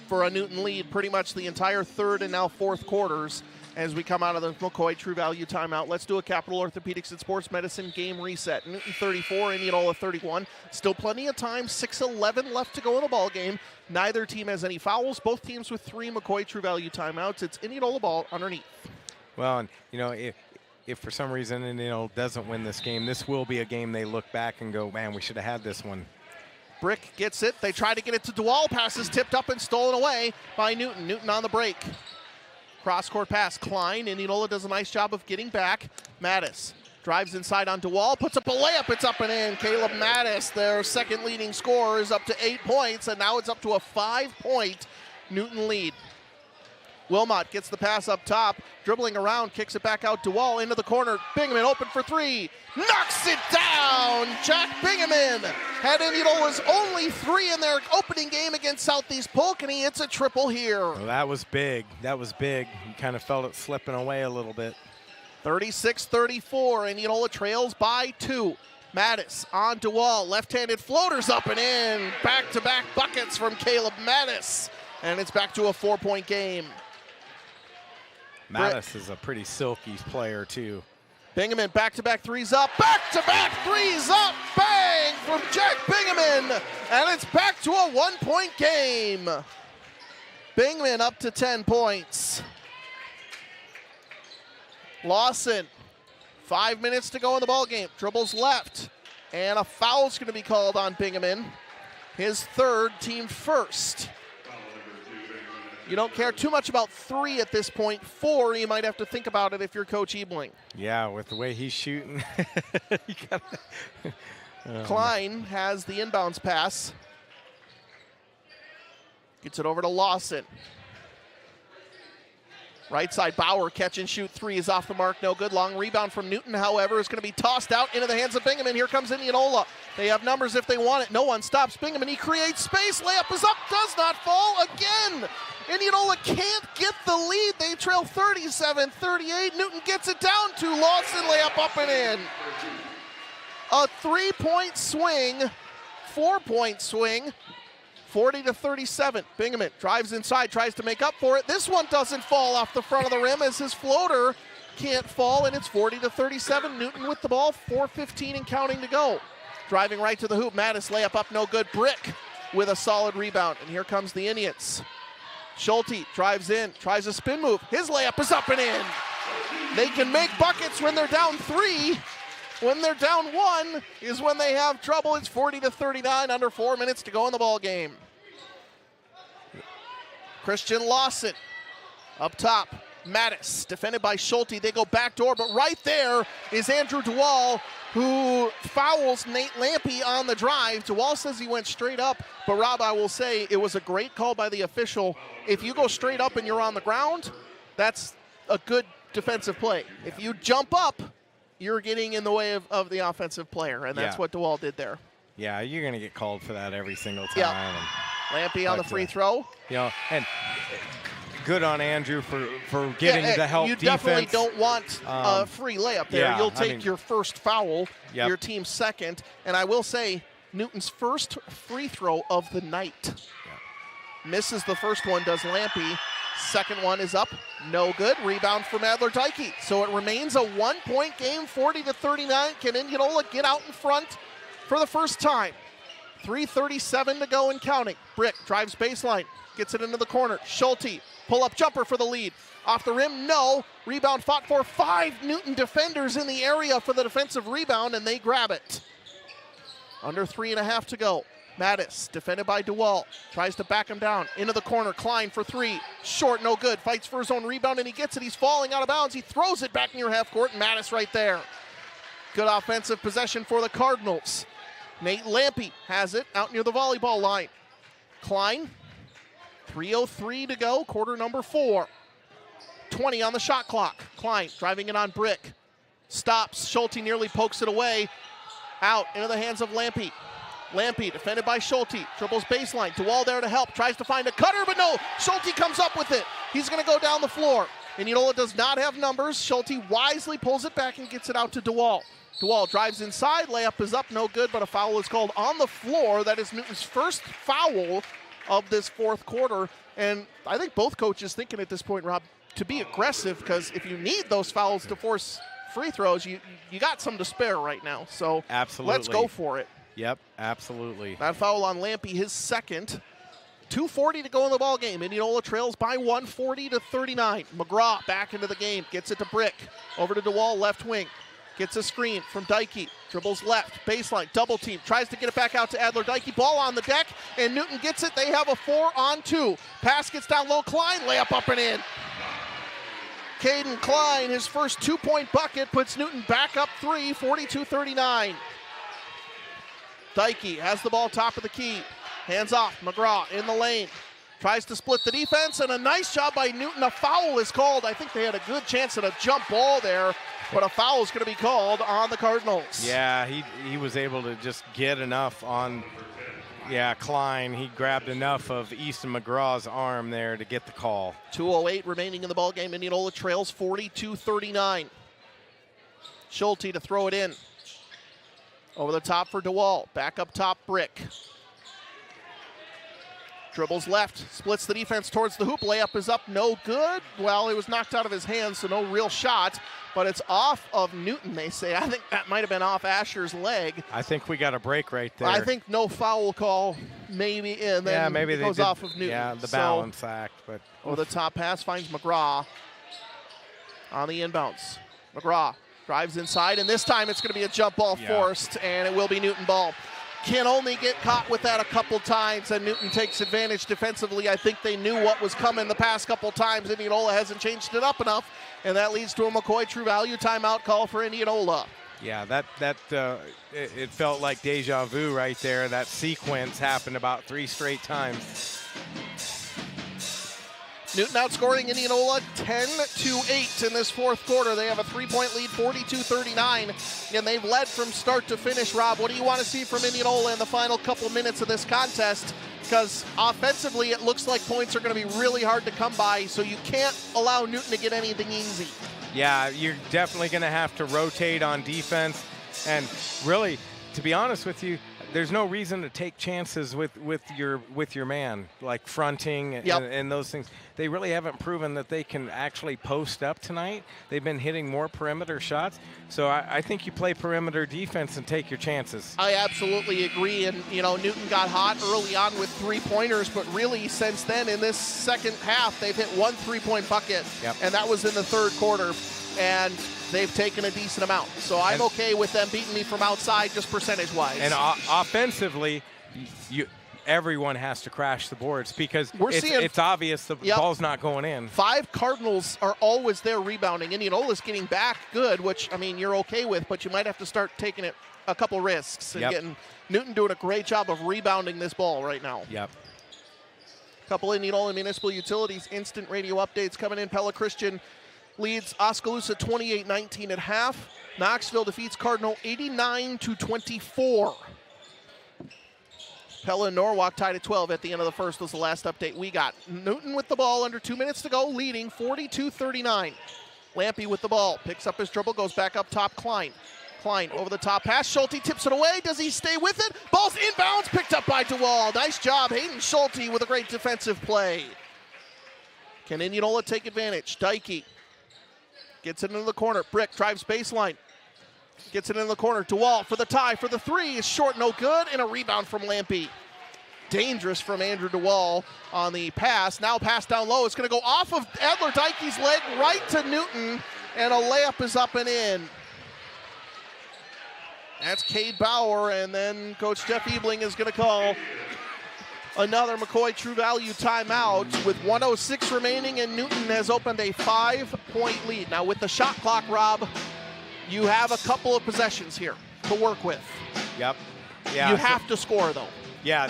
for a Newton lead pretty much the entire third and now fourth quarters. As we come out of the McCoy True Value timeout, let's do a Capital Orthopedics and Sports Medicine game reset. Newton 34, Indianola 31. Still plenty of time. 6:11 left to go in the ball game. Neither team has any fouls. Both teams with 3 McCoy True Value timeouts. It's Indianola ball underneath. Well, and if for some reason Indianola doesn't win this game, this will be a game they look back and go, man, we should have had this one. Brick gets it. They try to get it to DeWall. Pass is tipped up and stolen away by Newton. Newton on the break. Cross-court pass. Klein. Indianola does a nice job of getting back. Mattis drives inside on DeWall. Puts up a layup. It's up and in. Caleb Mattis, their second leading scorer, is up to 8 points, and now it's up to a 5-point Newton lead. Wilmot gets the pass up top, dribbling around, kicks it back out. DeWall into the corner. Bingaman open for 3. Knocks it down. Jack Bingaman had Indianola's only 3 in their opening game against Southeast Polk, and he hits a triple here. Well, that was big. That was big. You kind of felt it slipping away a little bit. 36-34. Indianola trails by 2. Mattis on DeWall. Left-handed floaters up and in. Back-to-back buckets from Caleb Mattis. And it's back to a 4-point game. Mattis is a pretty silky player, too. Bingaman back-to-back threes up. Back-to-back threes up. Bang from Jack Bingaman. And it's back to a 1-point game. Bingaman up to 10 points. Lawson, 5 minutes to go in the ballgame. Dribbles left. And a foul's going to be called on Bingaman. His third, team first. You don't care too much about 3 at this point. 4, you might have to think about it if you're Coach Ebling. Yeah, with the way he's shooting. Klein has the inbounds pass. Gets it over to Lawson. Right side, Bauer, catch and shoot 3 is off the mark, no good. Long rebound from Newton, however, is going to be tossed out into the hands of Bingham. Here comes Indianola. They have numbers if they want it. No one stops Bingham, and he creates space. Layup is up, does not fall again. Indianola can't get the lead. They trail 37-38. Newton gets it down to Lawson. Layup up and in. A 3-point swing, 4-point swing. 40-37. Bingham drives inside, tries to make up for it. This one doesn't fall off the front of the rim as his floater can't fall, and it's 40-37. Newton with the ball, 4:15 and counting to go. Driving right to the hoop. Mattis layup up, no good. Brick with a solid rebound, and here comes the Indians. Schulte drives in, tries a spin move. His layup is up and in. They can make buckets when they're down 3. When they're down 1 is when they have trouble. It's 40-39, under 4 minutes to go in the ball game. Christian Lawson up top. Mattis defended by Schulte. They go backdoor, but right there is Andrew DeWall, who fouls Nate Lampe on the drive. DeWall says he went straight up, but Rob, I will say it was a great call by the official. If you go straight up and you're on the ground, that's a good defensive play. If you jump up, you're getting in the way of the offensive player, and that's what DeWall did there. Yeah, you're going to get called for that every single time. Yeah. Lampe on the free throw. You know, and good on Andrew for getting the help you defense. Definitely don't want a free layup there. Yeah, You'll take your first foul, Yep. your team's second, and I will say Newton's first free throw of the night. Misses the first one, does Lampe. Second one is up, no good. Rebound from Adler-Dike. So it remains a 1-point game, 40-39. Can Indianola get out in front for the first time? 3:37 to go and counting. Brick drives baseline, gets it into the corner. Schulte, pull-up jumper for the lead. Off the rim, no. Rebound fought for. 5 Newton defenders in the area for the defensive rebound, and they grab it. Under 3.5 to go. Mattis, defended by DeWall, tries to back him down. Into the corner, Klein for 3. Short, no good. Fights for his own rebound, and he gets it. He's falling out of bounds. He throws it back near half court, and Mattis right there. Good offensive possession for the Cardinals. Nate Lampe has it out near the volleyball line. Klein, 3:03 to go, quarter number 4. 20 on the shot clock. Klein driving it on Brick. Stops. Schulte nearly pokes it away. Out into the hands of Lampe. Lampe defended by Schulte. Dribbles baseline. DeWall there to help. Tries to find a cutter, but no. Schulte comes up with it. He's going to go down the floor. Indianola does not have numbers. Schulte wisely pulls it back and gets it out to DeWall. DeWall drives inside. Layup is up. No good, but a foul is called on the floor. That is Newton's first foul of this fourth quarter. And I think both coaches thinking at this point, Rob, to be aggressive, because if you need those fouls to force free throws, you got some to spare right now. So absolutely, let's go for it. Yep, absolutely. That foul on Lampe, his second. 2:40 to go in the ball game. Indianola trails by 1, 40-39. McGraw back into the game, gets it to Brick. Over to DeWall, left wing. Gets a screen from Dike. Dribbles left, baseline, double team. Tries to get it back out to Adler-Dike. Ball on the deck, and Newton gets it. They have a 4-on-2. Pass gets down low. Klein, layup up and in. Caden Klein, his first 2-point bucket, puts Newton back up 3, 42-39. Dike has the ball top of the key. Hands off, McGraw in the lane. Tries to split the defense, and a nice job by Newton. A foul is called. I think they had a good chance at a jump ball there, but a foul is going to be called on the Cardinals. Yeah, he was able to just get enough on, Klein. He grabbed enough of Easton McGraw's arm there to get the call. 2:08 remaining in the ballgame. Indianola trails 42-39. Schulte to throw it in. Over the top for DeWall. Back up top, Brick. Dribbles left, splits the defense towards the hoop. Layup is up, no good. Well, it was knocked out of his hands, so no real shot. But it's off of Newton, they say. I think that might have been off Asher's leg. I think we got a break right there. I think no foul call, maybe, and then maybe it goes off of Newton. Yeah, the balance act. But over the top pass finds McGraw on the inbounds. McGraw drives inside, and this time it's going to be a jump ball forced, and it will be Newton ball. can only get caught with that a couple times, and Newton takes advantage defensively. I think they knew what was coming the past couple times. Indianola hasn't changed it up enough, and that leads to a McCoy True Value timeout call for Indianola. Yeah, it felt like deja vu right there. That sequence happened about 3 straight times. Newton outscoring Indianola 10-8 in this fourth quarter. They have a 3-point lead, 42-39, and they've led from start to finish. Rob, what do you want to see from Indianola in the final couple minutes of this contest? Because offensively, it looks like points are going to be really hard to come by, so you can't allow Newton to get anything easy. Yeah, you're definitely going to have to rotate on defense, and really, to be honest with you, there's no reason to take chances with your man, like fronting and those things. They really haven't proven that they can actually post up tonight. They've been hitting more perimeter shots. So I think you play perimeter defense and take your chances. I absolutely agree. And, Newton got hot early on with 3-pointers, but really since then in this second half, they've hit 1 3-point bucket, and that was in the third quarter. And they've taken a decent amount. So I'm okay with them beating me from outside just percentage-wise. And offensively, everyone has to crash the boards because it's obvious the ball's not going in. 5 Cardinals are always there rebounding. Indianola's getting back good, which, you're okay with, but you might have to start taking it a couple risks. And getting Newton doing a great job of rebounding this ball right now. Yep. Couple Indianola Municipal Utilities instant radio updates coming in. Pella Christian leads Oskaloosa 28-19 at half. Knoxville defeats Cardinal 89-24. Pella and Norwalk tied at 12 at the end of the first was the last update we got. Newton with the ball under 2 minutes to go, leading 42-39. Lampy with the ball, picks up his dribble, goes back up top, Klein. Klein over the top pass, Schulte tips it away, does he stay with it? Ball's inbounds, picked up by DeWall. Nice job, Hayden Schulte with a great defensive play. Can Indianola take advantage? Dykey gets it into the corner. Brick drives baseline. Gets it in the corner. DeWall for the tie for the 3 is short, no good, and a rebound from Lampy. Dangerous from Andrew DeWall on the pass. Now pass down low. It's going to go off of Adler Dykey's leg right to Newton, and a layup is up and in. That's Cade Bauer, and then Coach Jeff Ebling is going to call another McCoy True Value timeout with 1:06 remaining, and Newton has opened a 5-point lead. Now with the shot clock, Rob, you have a couple of possessions here to work with. Yep. Yeah. You have to score, though. Yeah,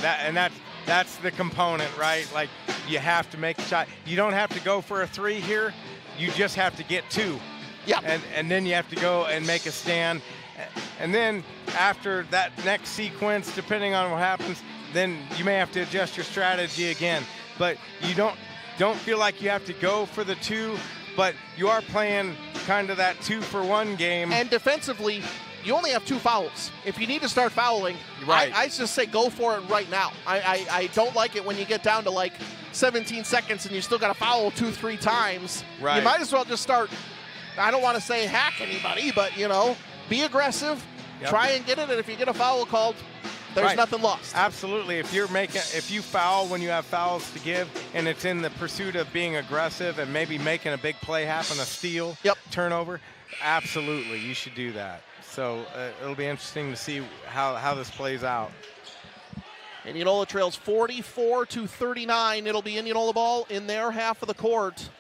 that's the component, right? Like, you have to make a shot. You don't have to go for a 3 here. You just have to get 2. Yep. And then you have to go and make a stand. And then after that next sequence, depending on what happens, then you may have to adjust your strategy again. But you don't feel like you have to go for the 2, but you are playing kind of that 2-for-1 game. And defensively, you only have 2 fouls. If you need to start fouling, right. I just say go for it right now. I don't like it when you get down to like 17 seconds and you still got to foul 2-3 times. Right. You might as well just start, I don't want to say hack anybody, but, be aggressive, try and get it, and if you get a foul called, there's nothing lost. Absolutely. If you foul when you have fouls to give, and it's in the pursuit of being aggressive and maybe making a big play happen, a steal, turnover, absolutely, you should do that. So it'll be interesting to see how this plays out. Indianola trails 44-39. It'll be Indianola ball in their half of the court.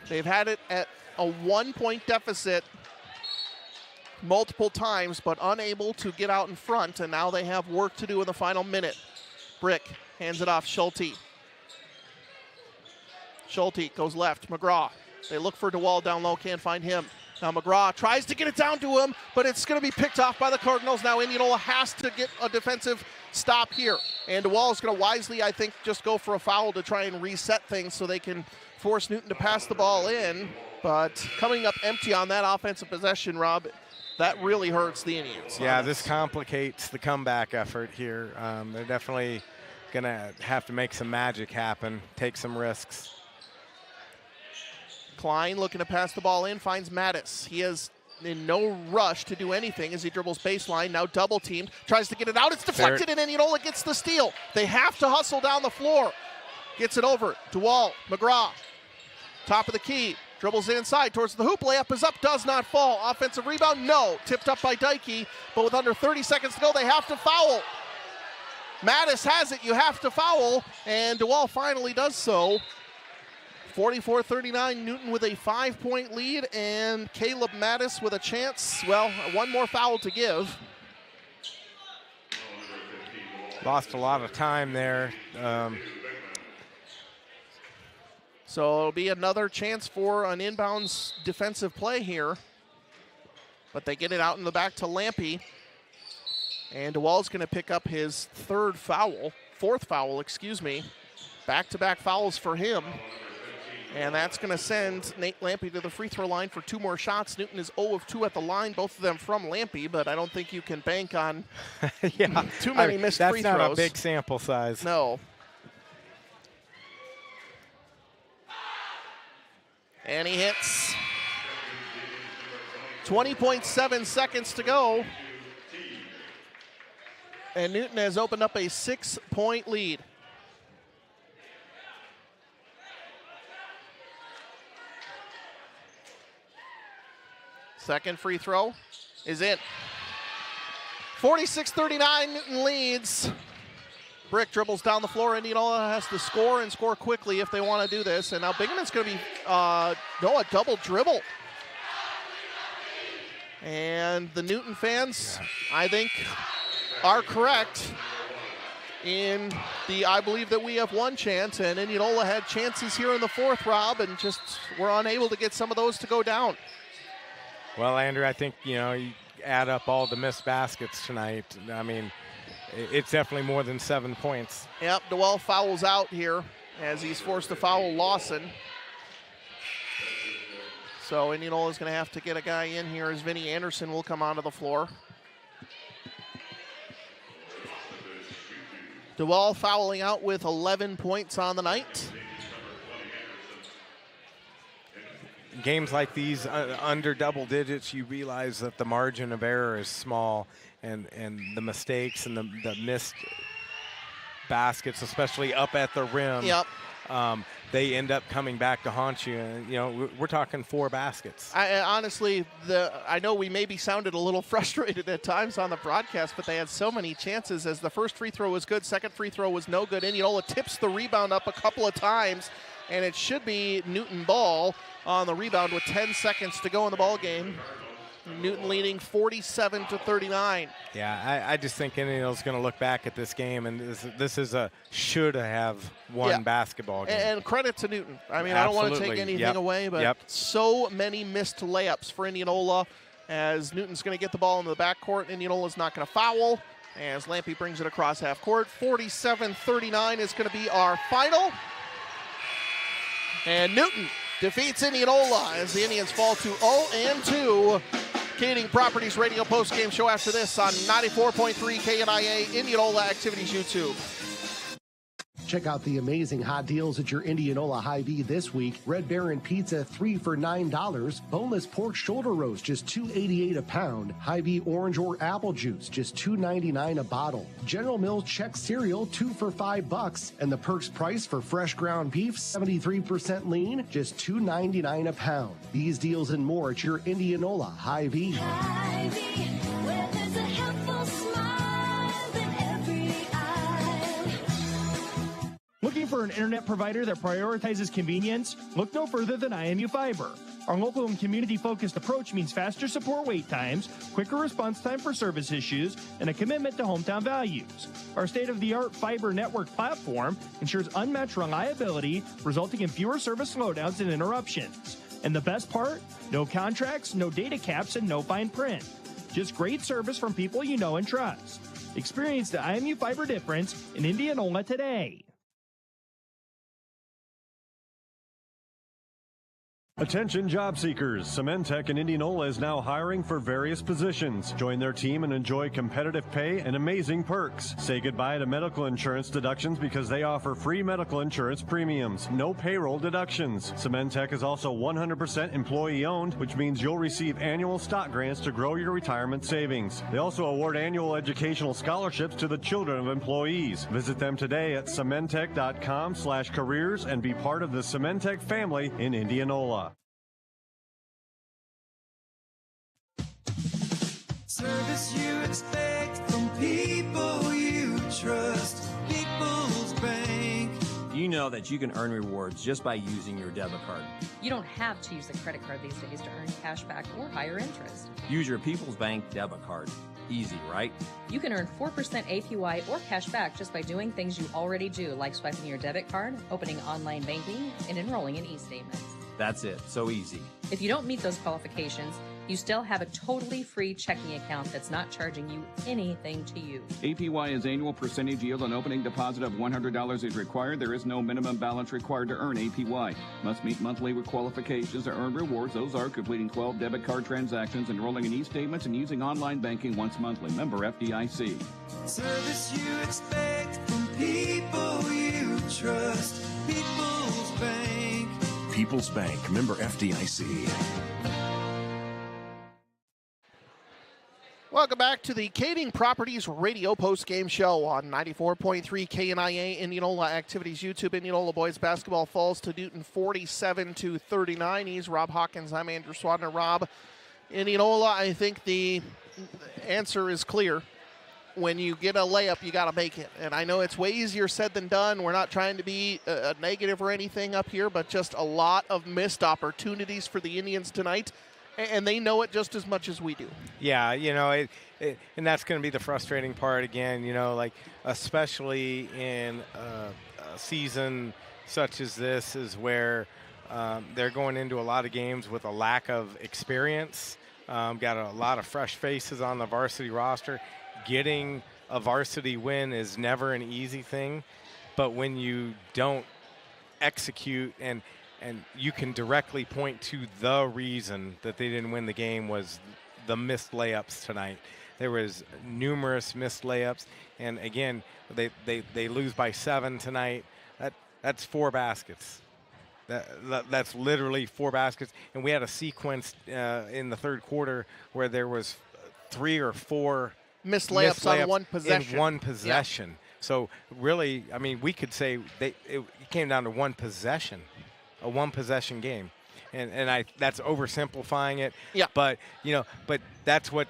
They've had it at a 1-point deficit multiple times, but unable to get out in front, and now they have work to do in the final minute. Brick hands it off, Schulte. Schulte goes left, McGraw. They look for DeWall down low, can't find him. Now McGraw tries to get it down to him, but it's going to be picked off by the Cardinals. Now Indianola has to get a defensive stop here, and DeWall is going to wisely, I think, just go for a foul to try and reset things so they can force Newton to pass the ball in, but coming up empty on that offensive possession, Rob, that really hurts the Indians. Yeah, this complicates the comeback effort here. They're definitely going to have to make some magic happen, take some risks. Klein looking to pass the ball in, finds Mattis. He is in no rush to do anything as he dribbles baseline, now double teamed, tries to get it out, it's deflected, and Indianola gets the steal. They have to hustle down the floor. Gets it over, DeWall, McGraw, top of the key. Dribbles inside towards the hoop. Layup is up, does not fall. Offensive rebound, no. Tipped up by Dykey, but with under 30 seconds to go, they have to foul. Mattis has it. You have to foul, and DeWall finally does so. 44-39, Newton with a 5-point lead, and Caleb Mattis with a chance. Well, one more foul to give. Lost a lot of time there. So it'll be another chance for an inbounds defensive play here. But they get it out in the back to Lampy. And DeWall's going to pick up his fourth foul. Back-to-back fouls for him. And that's going to send Nate Lampy to the free throw line for 2 more shots. Newton is 0 of 2 at the line, both of them from Lampy, but I don't think you can bank on too many missed free throws. That's not a big sample size. No. And he hits. 20.7 seconds to go. And Newton has opened up a 6-point lead. Second free throw is in. 46-39, Newton leads. Brick dribbles down the floor. Indianola has to score and score quickly if they want to do this. And now Binghamton's going to be, a double dribble. And the Newton fans, I think, are correct in I believe that we have one chance, and Indianola had chances here in the fourth, Rob, and just were unable to get some of those to go down. Well, Andrew, I think, you add up all the missed baskets tonight. I mean, it's definitely more than 7 points. Yep, DeWall fouls out here as he's forced to foul Lawson. So Indianola is going to have to get a guy in here as Vinny Anderson will come onto the floor. DeWall fouling out with 11 points on the night. Games like these, under double digits, you realize that the margin of error is small, and the mistakes and the missed baskets, especially up at the rim, they end up coming back to haunt you. And, we're talking 4 baskets. Honestly, I know we maybe sounded a little frustrated at times on the broadcast, but they had so many chances as the first free throw was good, second free throw was no good. Indianola tips the rebound up a couple of times, and it should be Newton ball on the rebound with 10 seconds to go in the ball game. Newton leading 47-39. Yeah, I just think Indianola's going to look back at this game, and this is a should-have won basketball game. And credit to Newton. I mean, Absolutely. I don't want to take anything away, but so many missed layups for Indianola as Newton's going to get the ball into the backcourt. Indianola's not going to foul as Lampy brings it across half court. 47-39 is going to be our final. And Newton defeats Indianola as the Indians fall to 0-2. Kading Properties Radio postgame show after this on 94.3 KNIA Indianola Activities YouTube. Check out the amazing hot deals at your Indianola Hy-Vee this week. Red Baron Pizza, 3 for $9. Boneless pork shoulder roast, just $2.88 a pound. Hy-Vee orange or apple juice, just $2.99 a bottle. General Mills Chex cereal, 2 for $5. And the Perks price for fresh ground beef, 73% lean, just $2.99 a pound. These deals and more at your Indianola Hy-Vee. Hy-Vee, where there's a helpful smile in every aisle. Looking for an internet provider that prioritizes convenience? Look no further than IMU Fiber. Our local and community-focused approach means faster support wait times, quicker response time for service issues, and a commitment to hometown values. Our state-of-the-art fiber network platform ensures unmatched reliability, resulting in fewer service slowdowns and interruptions. And the best part? No contracts, no data caps, and no fine print. Just great service from people you know and trust. Experience the IMU Fiber difference in Indianola today. Attention job seekers, Cementech in Indianola is now hiring for various positions. Join their team and enjoy competitive pay and amazing perks. Say goodbye to medical insurance deductions because they offer free medical insurance premiums. No payroll deductions. Cementech is also 100% employee owned, which means you'll receive annual stock grants to grow your retirement savings. They also award annual educational scholarships to the children of employees. Visit them today at cementech.com/careers and be part of the Cementech family in Indianola. Service you expect from people you trust, People's Bank. You know that you can earn rewards just by using your debit card. You don't have to use a credit card these days to earn cash back or higher interest. Use your People's Bank debit card. Easy, right? You can earn 4% APY or cash back just by doing things you already do, like swiping your debit card, opening online banking, and enrolling in e-statements. That's it. So easy. If you don't meet those qualifications, you still have a totally free checking account that's not charging you anything to use. APY is annual percentage yield on opening deposit of $100 is required. There is no minimum balance required to earn APY. Must meet monthly qualifications to earn rewards. Those are completing 12 debit card transactions, enrolling in e-statements, and using online banking once monthly. Member FDIC. Service you expect from people you trust, People's Bank. People's Bank, member FDIC. Welcome back to the Kading Properties Radio Post-Game Show on 94.3 KNIA. Indianola Activities YouTube. Indianola boys basketball falls to Newton 47-39. He's Rob Hawkins. I'm Andrew Swadner. Rob, Indianola, I think the answer is clear. When you get a layup, you got to make it. And I know it's way easier said than done. We're not trying to be a negative or anything up here, but just a lot of missed opportunities for the Indians tonight. And they know it just as much as we do. Yeah, you know, and that's going to be the frustrating part again, you know, like especially in a season such as this is where they're going into a lot of games with a lack of experience. Got a lot of fresh faces on the varsity roster. Getting a varsity win is never an easy thing, but when you don't execute and you can directly point to the reason that they didn't win the game was the missed layups tonight. There was numerous missed layups, and again, they lose by 7 tonight. That's 4 baskets. That's literally 4 baskets, and we had a sequence in the third quarter where there was 3 or 4 missed layups on one possession. In one possession. Yeah. So really, I mean, we could say it came down to one possession. A one-possession game, and that's oversimplifying it. Yeah. But that's what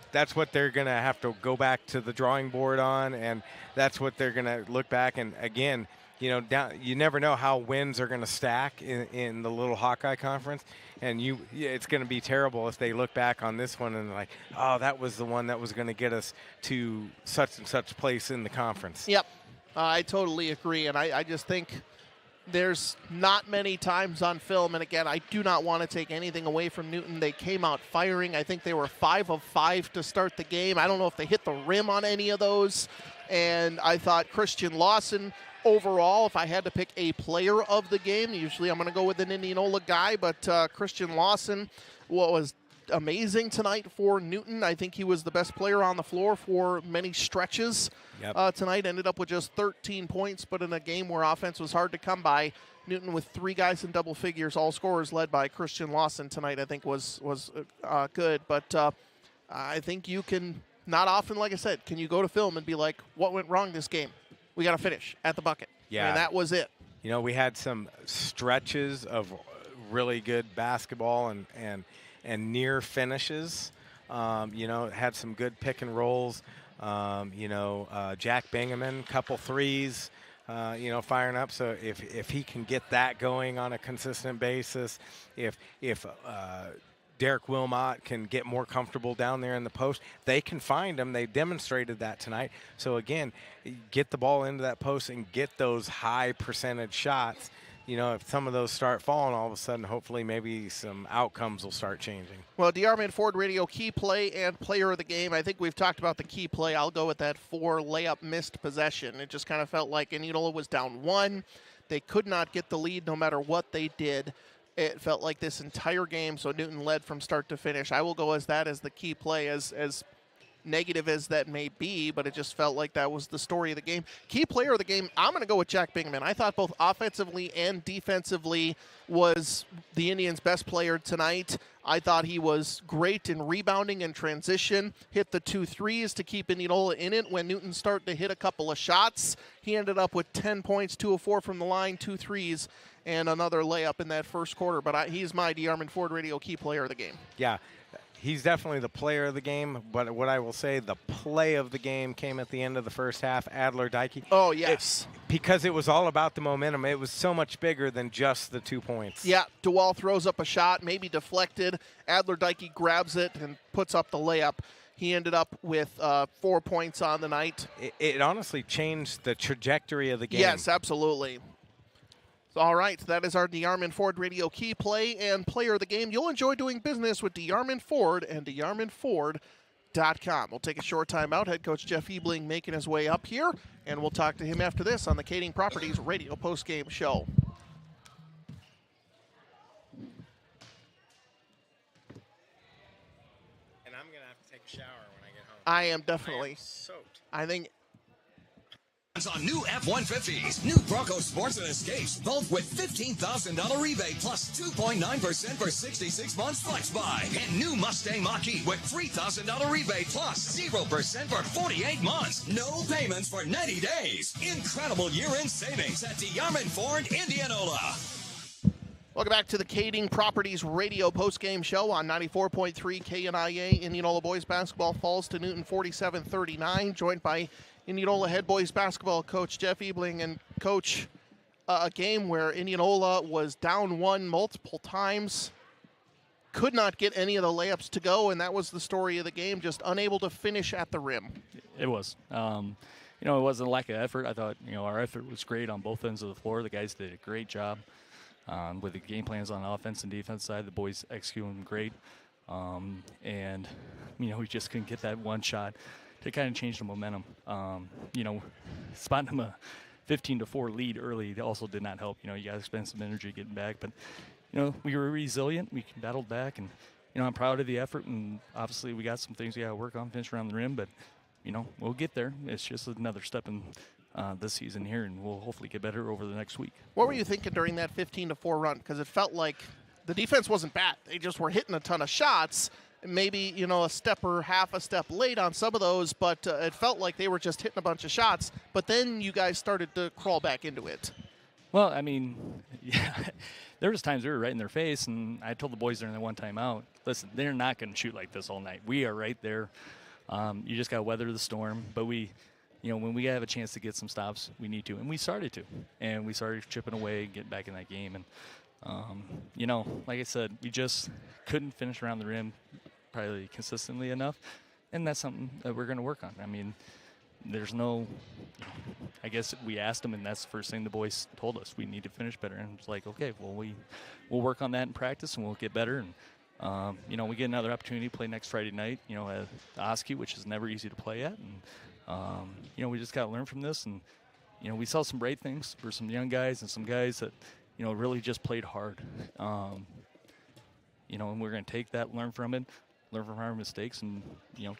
they're gonna have to go back to the drawing board on, and that's what they're gonna look back. And again, you never know how wins are gonna stack in the little Hawkeye Conference, and it's gonna be terrible if they look back on this one and like, oh, that was the one that was gonna get us to such and such place in the conference. Yep, I totally agree, and I just think. There's not many times on film, and again, I do not want to take anything away from Newton. They came out firing. I think they were 5 of 5 to start the game. I don't know if they hit the rim on any of those, and I thought Christian Lawson, overall, if I had to pick a player of the game, usually I'm going to go with an Indianola guy, but Christian Lawson was amazing tonight for Newton. I think he was the best player on the floor for many stretches. Yep. Tonight ended up with just 13 points, but in a game where offense was hard to come by, Newton with 3 guys in double figures, all scorers led by Christian Lawson tonight, I think was good. But I think you can, not often, like I said, can you go to film and be like, what went wrong this game? We got to finish at the bucket. Yeah. And that was it. You know, we had some stretches of really good basketball and near finishes. Had some good pick and rolls. Jack Bingaman, couple threes, firing up. So if he can get that going on a consistent basis, if Derek Wilmot can get more comfortable down there in the post, they can find him. They demonstrated that tonight. So again, get the ball into that post and get those high percentage shots. If some of those start falling, all of a sudden, hopefully maybe some outcomes will start changing. Well, DR Ford Radio key play and player of the game. I think we've talked about the key play. I'll go with that 4 layup missed possession. It just kind of felt like Indianola was down 1. They could not get the lead no matter what they did. It felt like this entire game, so Newton led from start to finish. I will go as that as the key play, as negative as that may be, but it just felt like that was the story of the game. Key player of the game, I'm going to go with Jack Bingaman. I thought both offensively and defensively was the Indians' best player tonight. I thought he was great in rebounding and transition, hit the 2 threes to keep Indianola in it. When Newton started to hit a couple of shots, he ended up with 10 points, 2 of 4 from the line, 2 threes, and another layup in that first quarter. But he's my DR Ford Radio key player of the game. Yeah. he's definitely the player of the game, but what I will say, the play of the game came at the end of the first half. Adler Dike. Oh, yes. Because it was all about the momentum. It was so much bigger than just the 2 points. Yeah, DeWall throws up a shot, maybe deflected. Adler Dike grabs it and puts up the layup. He ended up with 4 points on the night. It honestly changed the trajectory of the game. Yes, absolutely. All right, that is our DeArmond Ford Radio Key Play and Player of the Game. You'll enjoy doing business with DeArmond Ford and DeArmondFord.com. We'll take a short time out. Head coach Jeff Ebling making his way up here, and we'll talk to him after this on the Kading Properties Radio Postgame Show. And I'm going to have to take a shower when I get home. I am definitely. Soaked. I think. On new F-150s, new Bronco Sports and Escapes, both with $15,000 rebate plus 2.9% for 66 months flex buy. And new Mustang Mach-E with $3,000 rebate plus 0% for 48 months. No payments for 90 days. Incredible year-end savings at DeArmond Ford, Indianola. Welcome back to the Kading Properties Radio Postgame Show on 94.3 KNIA. Indianola boys basketball falls to Newton 47-39, joined by Indianola head boys basketball coach Jeff Ebling. And coach, a game where Indianola was down one multiple times, could not get any of the layups to go, and that was the story of the game, just unable to finish at the rim. It was. It wasn't a lack of effort. I thought, our effort was great on both ends of the floor. The guys did a great job with the game plans on the offense and defense side. The boys executed great. We just couldn't get that one shot to kind of change the momentum. Spotting them a 15-4 lead early also did not help. You got to spend some energy getting back. But, we were resilient. We battled back. And, I'm proud of the effort. And, obviously, we got some things we got to work on, finish around the rim. But, we'll get there. It's just another step in this season here, and we'll hopefully get better over the next week. What were you thinking during that 15-4 run? Because it felt like the defense wasn't bad. They just were hitting a ton of shots. Maybe, a step or half a step late on some of those, but it felt like they were just hitting a bunch of shots. But then you guys started to crawl back into it. Well, there was times we were right in their face, and I told the boys during the one timeout, listen, they're not going to shoot like this all night. We are right there. You just got to weather the storm. But we, when we have a chance to get some stops, we need to. And we started to. And we started chipping away, getting back in that game. And, like I said, we just couldn't finish around the rim probably consistently enough. And that's something that we're going to work on. There's no, I guess we asked them, and that's the first thing the boys told us. We need to finish better. And it's like, okay, well, we'll work on that in practice, and we'll get better. And, we get another opportunity to play next Friday night, at Oski, which is never easy to play at. And, we just got to learn from this. And, we saw some great things for some young guys and some guys that, really just played hard. And we're going to take that, learn from our mistakes, and,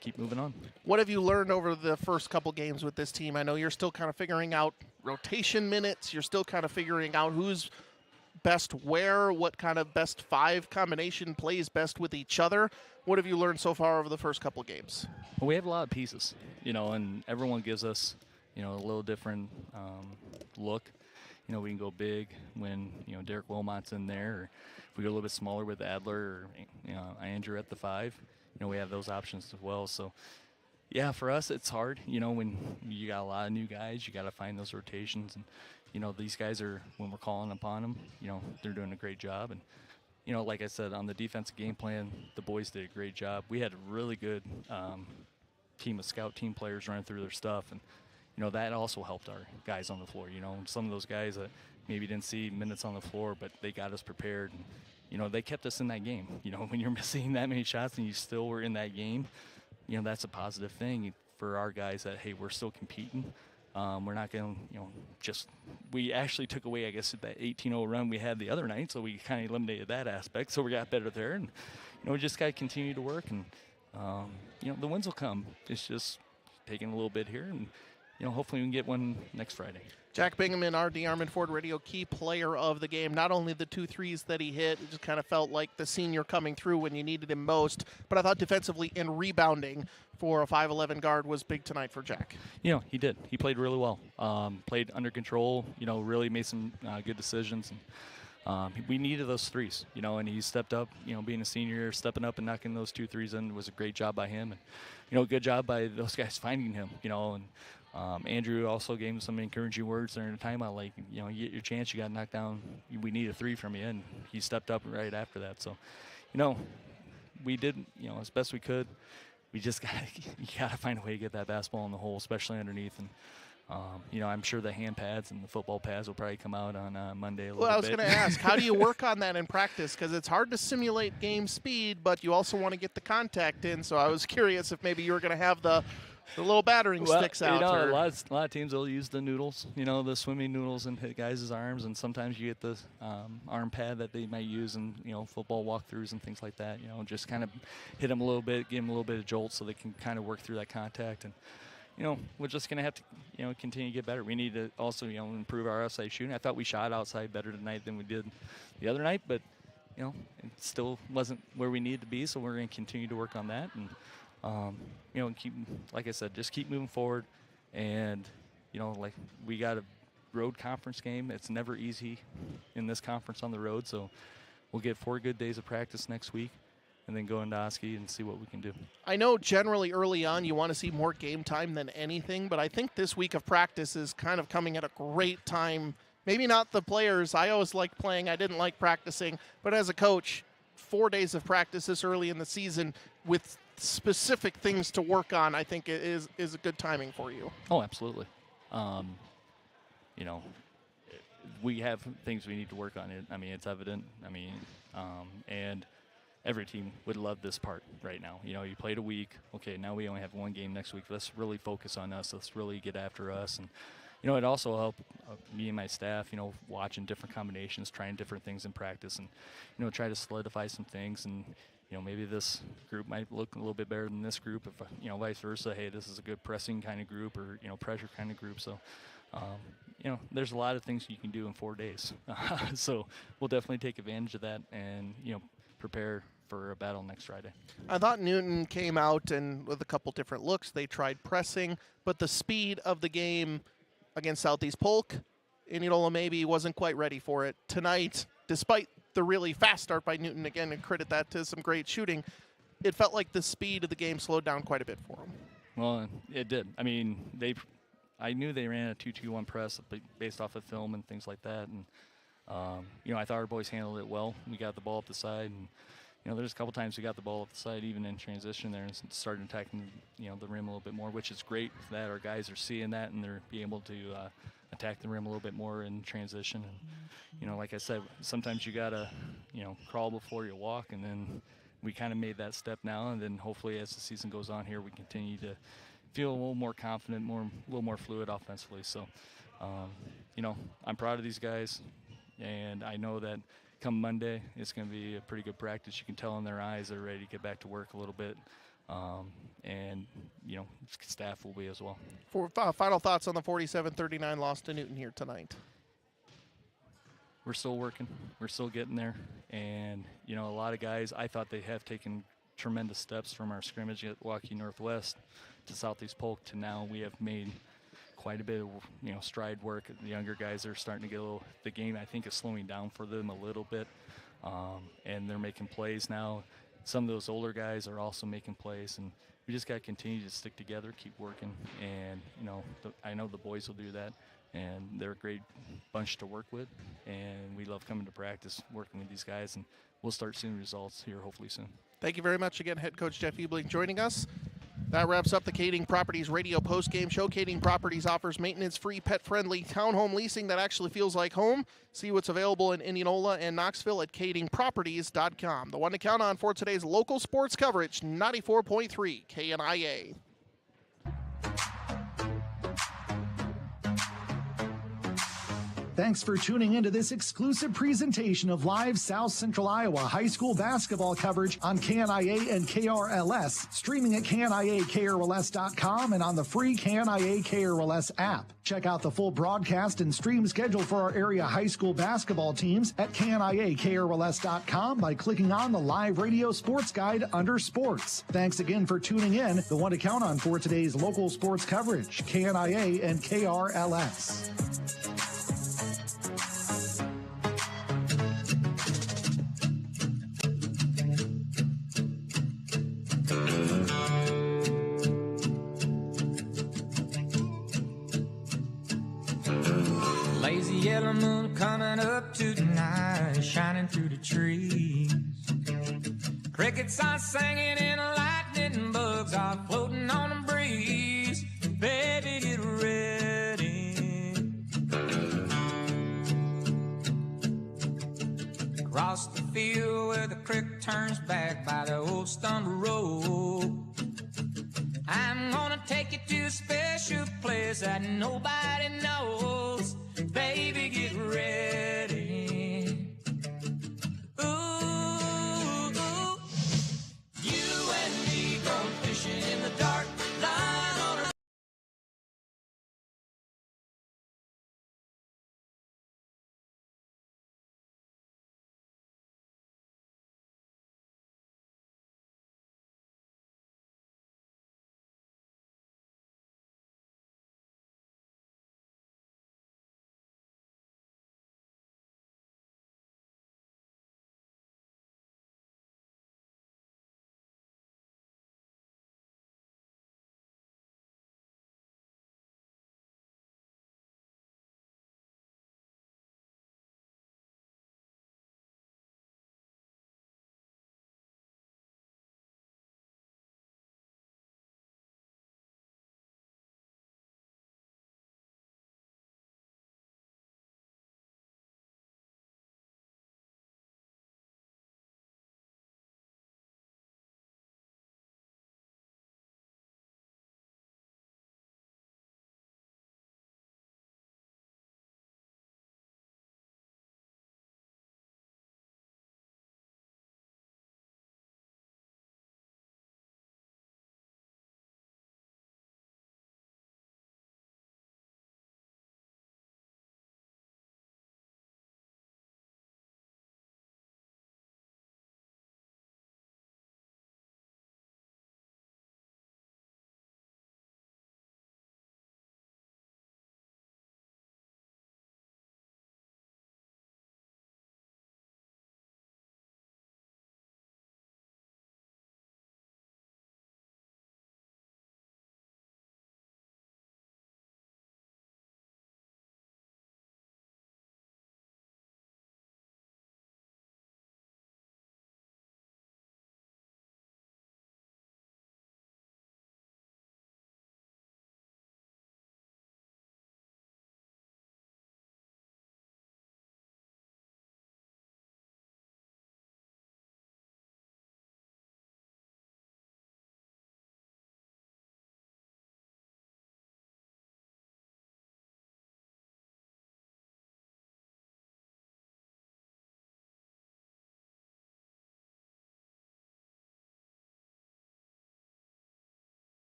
keep moving on. What have you learned over the first couple games with this team? I know you're still kind of figuring out rotation minutes. You're still kind of figuring out who's best where, what kind of best five combination plays best with each other. What have you learned so far over the first couple games? Well, we have a lot of pieces, and everyone gives us, a little different look. We can go big when, Derek Wilmot's in there, or if we go a little bit smaller with Adler or, Andrew at the 5, we have those options as well. So, yeah, for us, it's hard, when you got a lot of new guys, you got to find those rotations. And, these guys are, when we're calling upon them, they're doing a great job. And, like I said, on the defensive game plan, the boys did a great job. We had a really good team of scout team players running through their stuff. And, that also helped our guys on the floor. Some of those guys that maybe didn't see minutes on the floor, but they got us prepared. And, they kept us in that game. When you're missing that many shots and you still were in that game, that's a positive thing for our guys that, hey, we're still competing. We're not going to, we actually took away, I guess, that 18-0 run we had the other night, so we kind of eliminated that aspect. So we got better there. And, we just got to continue to work. And, the wins will come. It's just taking a little bit here. And, hopefully we can get one next Friday. Jack Bingaman, our DeArmond Ford Radio Key Player of the game. Not only the 2 threes that he hit, it just kind of felt like the senior coming through when you needed him most, but I thought defensively and rebounding for a 5'11 guard was big tonight for Jack. He did. He played really well. Played under control, really made some good decisions. we needed those threes, and he stepped up, being a senior, stepping up and knocking those 2 threes in was a great job by him. And, good job by those guys finding him, and Andrew also gave him some encouraging words during the timeout, like, you get your chance, you got to knock down, we need a 3 from you, and he stepped up right after that. So, we did, as best we could. We just got to find a way to get that basketball in the hole, especially underneath. And, I'm sure the hand pads and the football pads will probably come out on Monday a little bit. Well, I was going to ask, how do you work on that in practice? Because it's hard to simulate game speed, but you also want to get the contact in. So I was curious if maybe you were going to have the little battering sticks out. A lot of teams will use the noodles, the swimming noodles, and hit guys' arms. And sometimes you get the arm pad that they might use in football walkthroughs and things like that. Just kind of hit them a little bit, give them a little bit of jolt so they can kind of work through that contact. And we're just going to have to continue to get better. We need to also improve our outside shooting. I thought we shot outside better tonight than we did the other night, but it still wasn't where we needed to be. So we're going to continue to work on that. And keep, like I said, just keep moving forward. And, like we got a road conference game. It's never easy in this conference on the road. So we'll get 4 good days of practice next week and then go into Oski and see what we can do. I know generally early on you want to see more game time than anything, but I think this week of practice is kind of coming at a great time. Maybe not the players. I always liked playing. I didn't like practicing. But as a coach, 4 days of practice this early in the season with specific things to work on, I think it is a good timing for you. Oh, absolutely. We have things we need to work on. It's evident. And every team would love this part right now. You played a week. Okay, now we only have 1 game next week. Let's really focus on us. Let's really get after us. And, it also helped me and my staff, watching different combinations, trying different things in practice and, try to solidify some things. And, maybe this group might look a little bit better than this group. If, vice versa, hey, this is a good pressing kind of group or, pressure kind of group. So, there's a lot of things you can do in 4 days. So we'll definitely take advantage of that and, prepare for a battle next Friday. I thought Newton came out and with a couple different looks. They tried pressing, but the speed of the game against Southeast Polk, Indianola maybe wasn't quite ready for it. Tonight, despite the really fast start by Newton, again, and credit that to some great shooting, it felt like the speed of the game slowed down quite a bit for them. Well, it did. I knew they ran a 2-2-1 press based off of film and things like that. And, I thought our boys handled it well. We got the ball up the side. And, there's a couple times we got the ball up the side, even in transition there, and started attacking, the rim a little bit more, which is great that our guys are seeing that and they're being able to attack the rim a little bit more in transition. And, like I said, sometimes you got to, crawl before you walk, and then we kind of made that step now. And then hopefully as the season goes on here, we continue to feel a little more confident, a little more fluid offensively. So, I'm proud of these guys, and I know that come Monday, it's going to be a pretty good practice. You can tell in their eyes they're ready to get back to work a little bit, and staff will be as well. For final thoughts on the 47-39 loss to Newton here tonight. We're still working. We're still getting there, and a lot of guys, I thought they have taken tremendous steps from our scrimmage at Waukee Northwest to Southeast Polk to now. We have made quite a bit of stride work. The younger guys are starting to get a little. The game, I think, is slowing down for them a little bit, and they're making plays now. Some of those older guys are also making plays, and we just got to continue to stick together, keep working, and I know the boys will do that, and they're a great bunch to work with, and we love coming to practice, working with these guys, and we'll start seeing results here hopefully soon. Thank you very much again, Head Coach Jeff Ebling, joining us. That wraps up the Kading Properties radio postgame show. Kading Properties offers maintenance-free, pet-friendly townhome leasing that actually feels like home. See what's available in Indianola and Knoxville at kadingproperties.com. The one to count on for today's local sports coverage, 94.3 KNIA. Thanks for tuning into this exclusive presentation of live South Central Iowa high school basketball coverage on KNIA and KRLS, streaming at KNIAKRLS.com and on the free KNIA KRLS app. Check out the full broadcast and stream schedule for our area high school basketball teams at KNIAKRLS.com by clicking on the live radio sports guide under sports. Thanks again for tuning in. The one to count on for today's local sports coverage, KNIA and KRLS. the moon coming up tonight, shining through the trees. Crickets are singing and lightning bugs are floating on the breeze. Baby, get ready. Across the field where the creek turns back by the old stone road, I'm gonna take you to a special place that nobody knows. Baby, get ready.